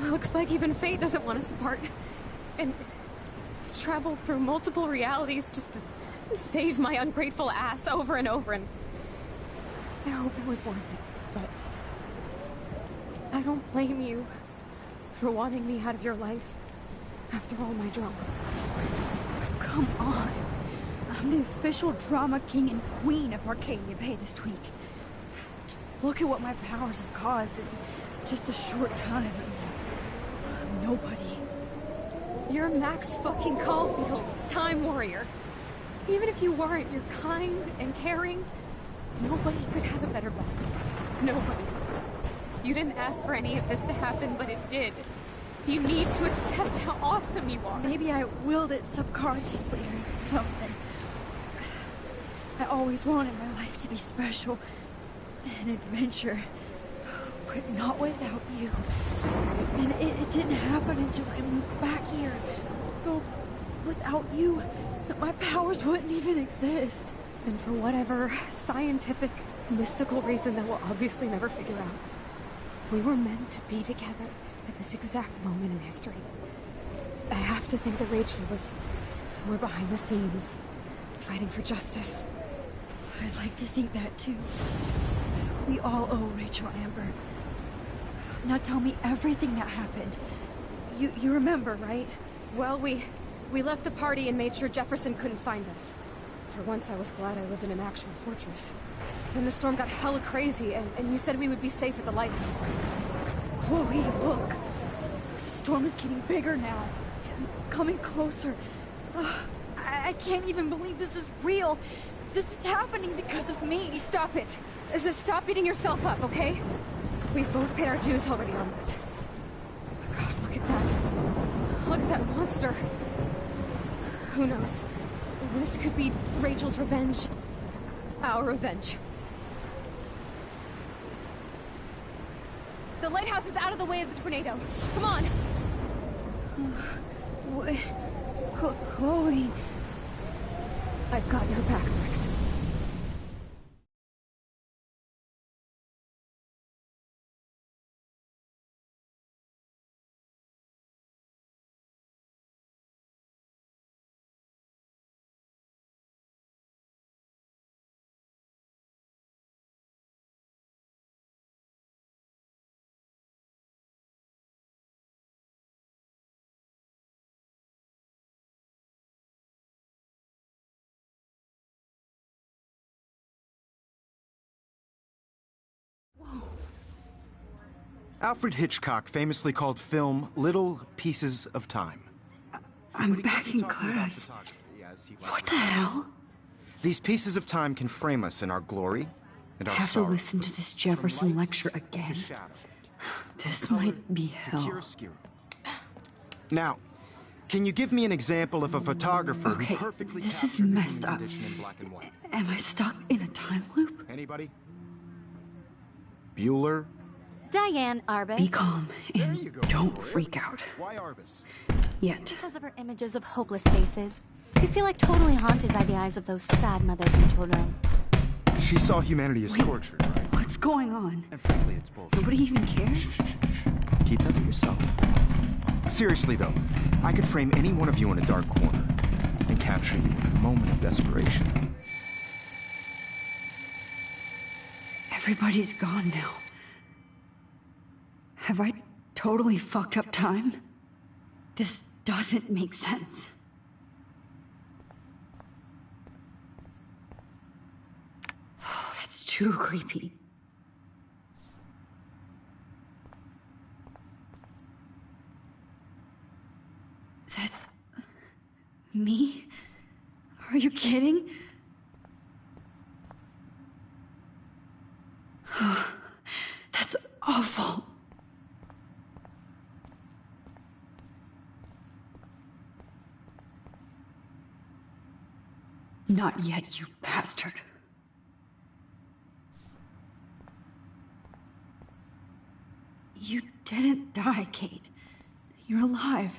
Looks like even fate doesn't want us apart. And traveled through multiple realities just to save my ungrateful ass over and over, and I hope it was worth it. But I don't blame you for wanting me out of your life after all my drama. Come on. I'm the official drama king and queen of Arcadia Bay this week. Just look at what my powers have caused in just a short time. Nobody You're Max fucking Caulfield, Time Warrior. Even if you weren't, you're kind and caring. Nobody could have a better best friend. Nobody. You didn't ask for any of this to happen, but it did. You need to accept how awesome you are. Maybe I willed it subconsciously or something. I always wanted my life to be special. An adventure. But not without you. And it didn't happen until I moved back here. So, without you, my powers wouldn't even exist. And for whatever scientific, mystical reason that we'll obviously never figure out, we were meant to be together at this exact moment in history. I have to think that Rachel was somewhere behind the scenes, fighting for justice. I'd like to think that too. We all owe Rachel Amber. Now tell me everything that happened. You remember, right? Well, we left the party and made sure Jefferson couldn't find us. For once, I was glad I lived in an actual fortress. Then the storm got hella crazy, and you said we would be safe at the lighthouse. Chloe, look. The storm is getting bigger now. It's coming closer. I can't even believe this is real. This is happening because of me. Stop it. Just stop beating yourself up, okay? We've both paid our dues already on that. God, look at that. Look at that monster. Who knows? This could be Rachel's revenge. Our revenge. The lighthouse is out of the way of the tornado. Come on! Chloe... I've got your back, Max. Alfred Hitchcock famously called film little pieces of time. I'm back in class. What the hell? These pieces of time can frame us in our glory and our I have to sorrow. listen to this Jefferson lecture again. This might be hell. Now, can you give me an example of a photographer Okay, who perfectly this is captured the messed human up. condition in black and white? Am I stuck in a time loop? Anybody? Bueller? Diane Arbus. Be calm and don't freak out. Why Arbus? Yet. Because of her images of hopeless faces. You feel like totally haunted by the eyes of those sad mothers and children. She saw humanity as tortured, right? What's going on? And frankly, it's bullshit. Nobody even cares? Keep that to yourself. Seriously, though, I could frame any one of you in a dark corner and capture you in a moment of desperation. Everybody's gone now. Have I totally fucked up time? This doesn't make sense. Oh, that's too creepy. That's... me? Are you kidding? Oh, that's awful. Not yet, you bastard. You didn't die, Kate. You're alive.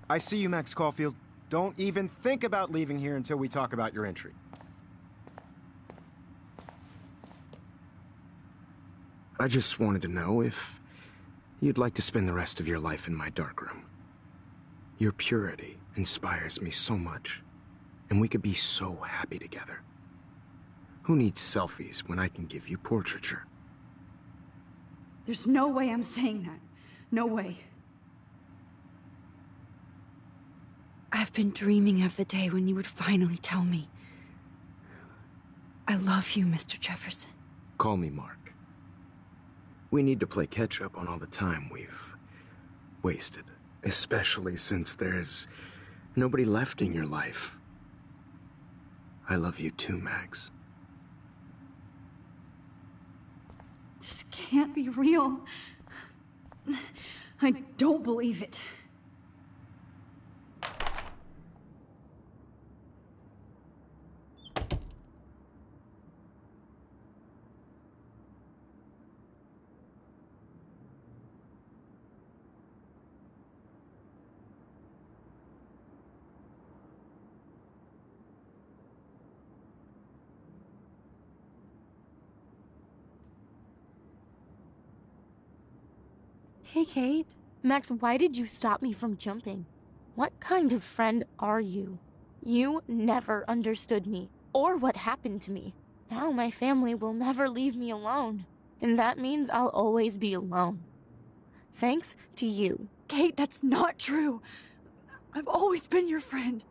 I see you, Max Caulfield. Don't even think about leaving here until we talk about your entry. I just wanted to know if you'd like to spend the rest of your life in my darkroom. Your purity inspires me so much, and we could be so happy together. Who needs selfies when I can give you portraiture? There's no way I'm saying that. No way. I've been dreaming of the day when you would finally tell me. I love you, Mr. Jefferson. Call me Mark. We need to play catch-up on all the time we've wasted. Especially since there's nobody left in your life. I love you too, Max. This can't be real. I don't believe it. Hey, Kate. Max, why did you stop me from jumping? What kind of friend are you? You never understood me, or what happened to me. Now my family will never leave me alone, and that means I'll always be alone. Thanks to you. Kate, that's not true. I've always been your friend.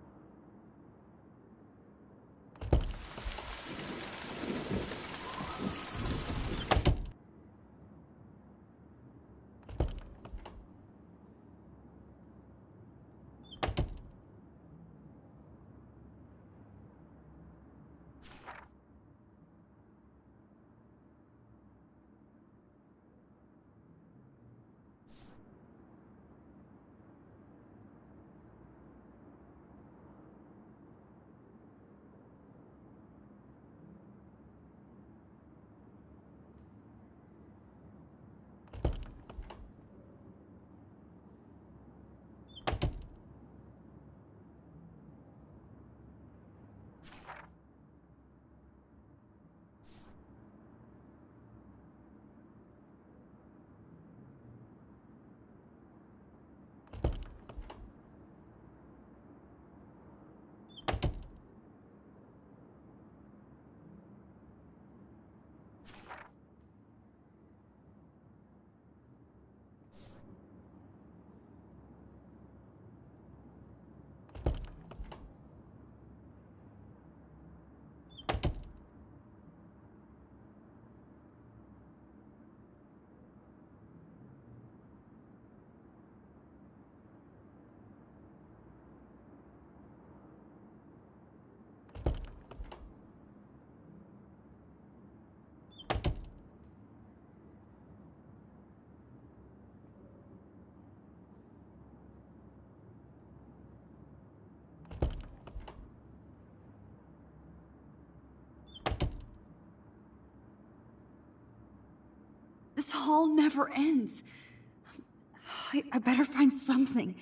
This hall never ends. I better find something.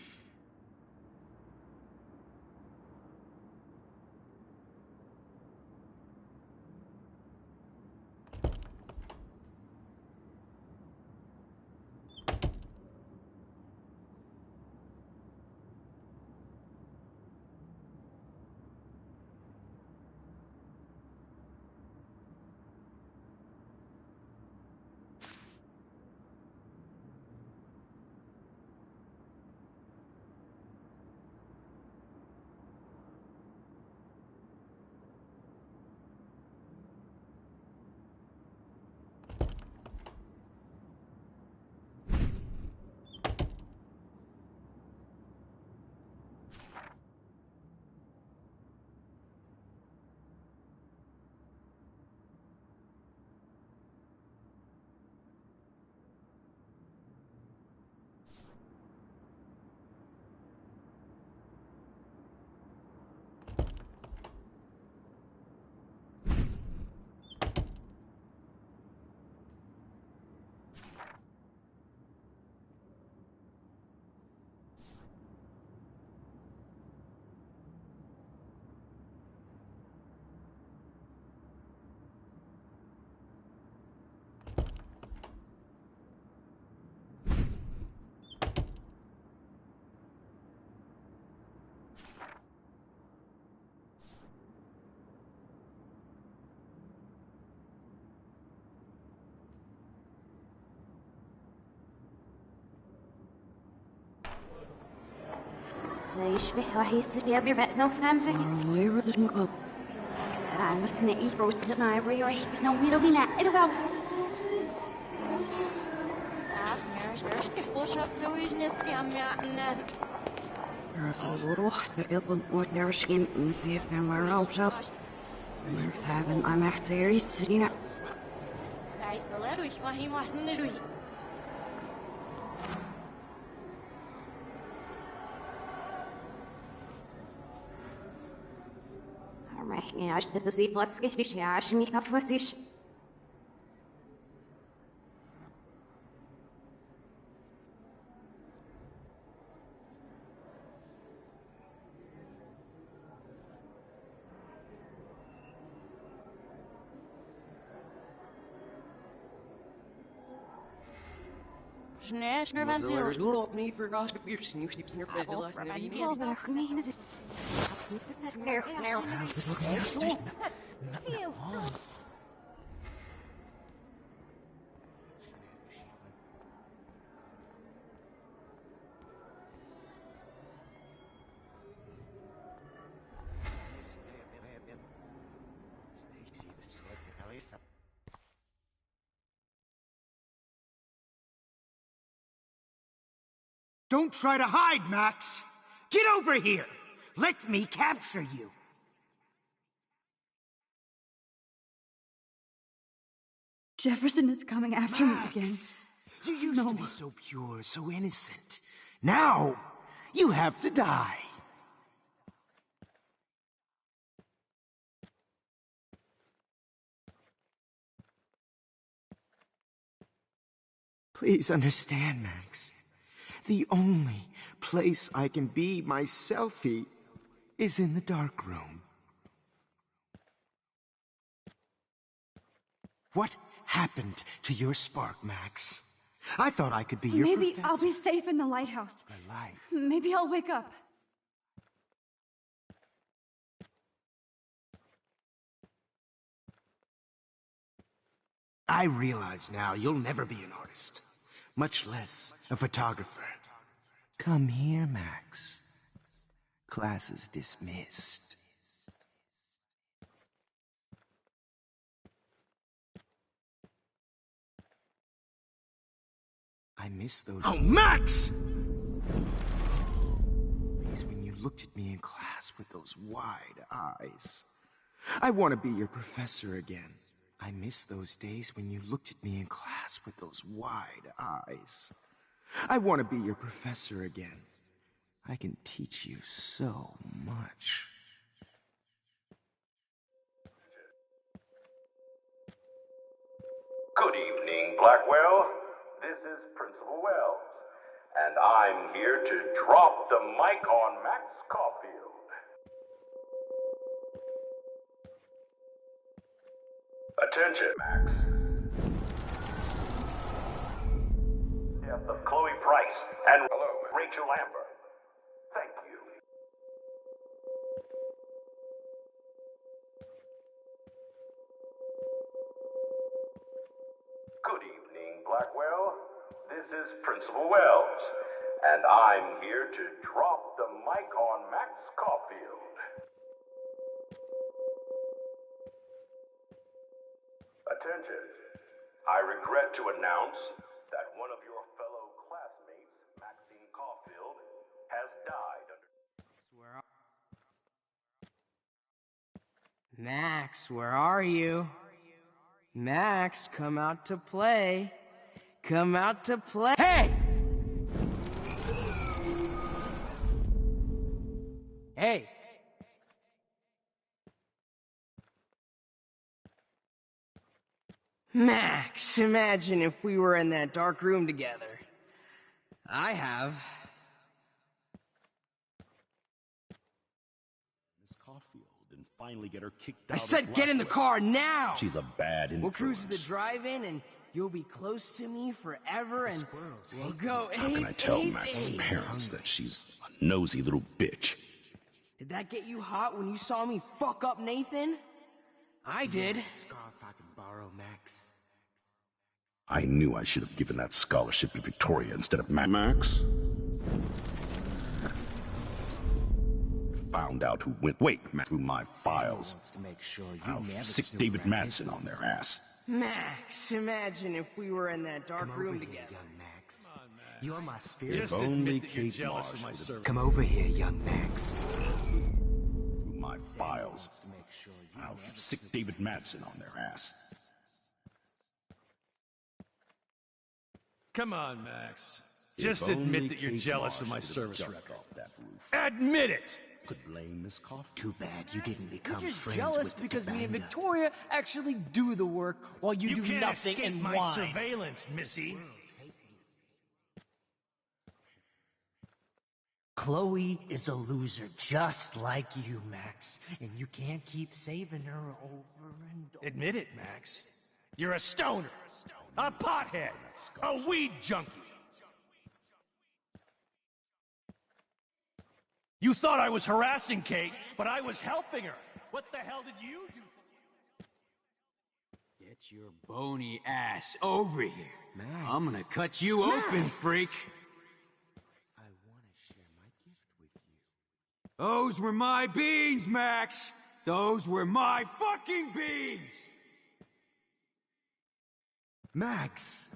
يشبه وحيس يا بيرفع سنو سامسك Where did it go? أنا مش نقيش بروح لنا يبري وحيس بس نو ميلو بينا إلو بقى Never skin and see if I'm wearing all shops. We're having I'm after sitting up. يعني عشان تبزي فاسكش ليش عشان يكفوسيش Snash, Nervanzil. You don't me for gosh if you're sneaks in your face. Don't try to hide, Max! Get over here! Let me capture you! Jefferson is coming after me again. You used to be so pure, so innocent. Now, you have to die. Please understand, Max. The only place I can be myself is in the dark room. What happened to your spark, Max? I thought I could be your Maybe professor. I'll be safe in the lighthouse. For life. Maybe I'll wake up. I realize now you'll never be an artist, much less a photographer. Come here, Max. Class is dismissed. I miss those— Oh, Max! Days when you looked at me in class with those wide eyes. I want to be your professor again. I miss those days when you looked at me in class with those wide eyes. I want to be your professor again. I can teach you so much. Good evening, Blackwell. This is Principal Wells, and I'm here to drop the mic on Max Caulfield. Attention, Max. Death of Chloe Price and Rachel Amber. Thank you. Good evening, Blackwell. This is Principal Wells, and I'm here to drop the mic on Max Caulfield. Attention. I regret to announce that one of your fellow classmates, Maxine Caulfield, has died under... Max, where are you? Max, come out to play. Come out to play. Hey! Hey! Max, imagine if we were in that dark room together. I have. Miss Caulfield and finally get her kicked out. I said get in the car now! She's a bad influence. We'll cruise to the drive-in and you'll be close to me forever and we'll go How can I tell Max's parents that she's a nosy little bitch? Did that get you hot when you saw me fuck up Nathan? I did. Scarf I can borrow, Max. I knew I should have given that scholarship to Victoria instead of Max. found out who went through my files, Wants to make sure you I'll never sick snoop David around his Madsen on their ass. Max, imagine if we were in that dark Come over room here, together. young Max. You're my spirit. If only Kate Marsh would have Come over here, young Max. through my files, To make sure you I'll never sick David Madsen on their ass. Come on, Max. If Just admit only that you're Kate jealous of Marsh my would have service jumped record. off that roof. Admit it! Could blame Miss Coffee. Too bad you didn't become You're just friends jealous with the because me and Banga. Victoria actually do the work while you do can't nothing escape and my whine. surveillance, Missy. Chloe is a loser just like you, Max. And you can't keep saving her over and over. Admit it, Max. You're a stoner, a pothead, a weed junkie. You thought I was harassing Kate, but I was helping her. What the hell did you do? Get your bony ass over here. Max. I'm gonna cut you open, freak. I want to share my gift with you. Those were my beans, Max. Those were my fucking beans. Max,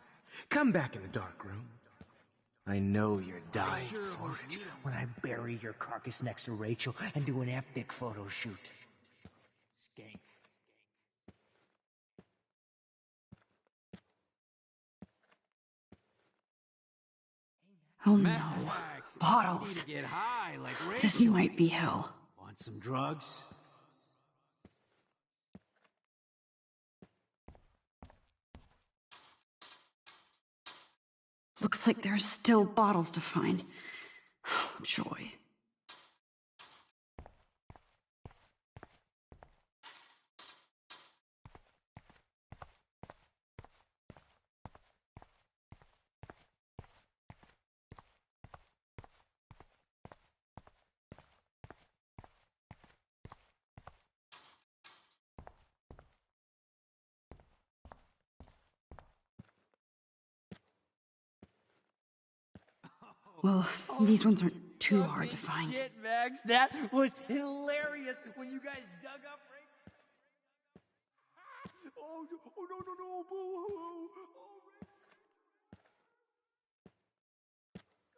come back in the dark room. I know you're dying for it. When I bury your carcass next to Rachel and do an epic photo shoot. Skank. Oh Max, no. you Bottles. need to get high like This Rachel. might be hell. Want some drugs? Looks like there's still bottles to find. Oh, joy. Well, these ones aren't too hard to find. Shit, Max, that was hilarious when you guys dug up Rachel. Oh, no, boo-hoo.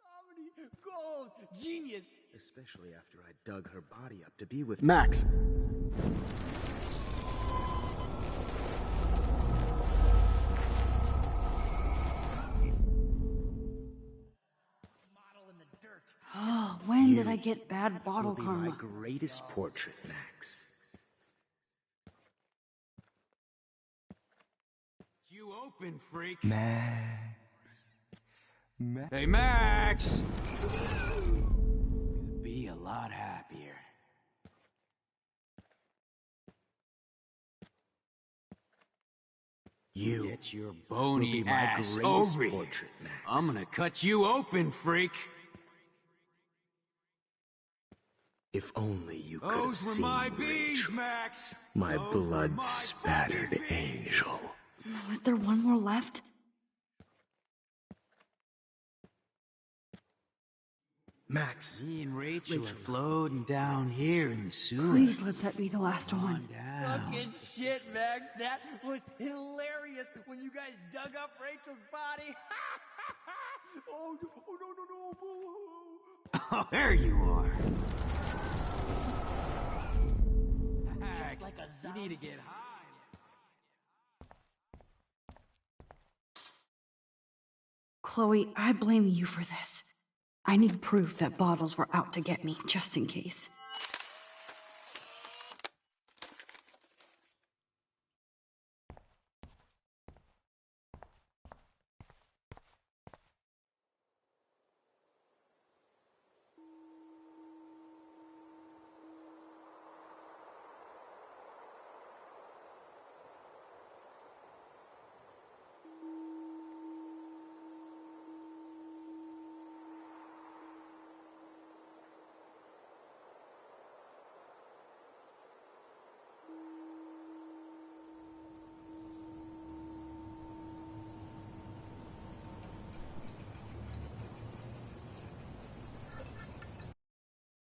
Comedy, gold, genius. Especially after I dug her body up to be with Max. Oh, when did I get bad Will bottle be my karma? greatest portrait, Max. You open, freak. Max. Hey, Max. You'd be a lot happier. You Get your will bony be my ass greatest over here. portrait, Max. I'm gonna cut you open, freak. If only you could have Those were seen my beans, Rachel, Max. my Those were my blood-spattered fucking beans. angel. Was there one more left? Max. Me and Rachel are floating down here in the sewer. Please let that be the last Calm one. down. Fucking shit, Max, that was hilarious when you guys dug up Rachel's body. Oh, no, boo-hoo. Oh, there you are. Max, like a you need to get high. Chloe, I blame you for this. I need proof that bottles were out to get me, just in case.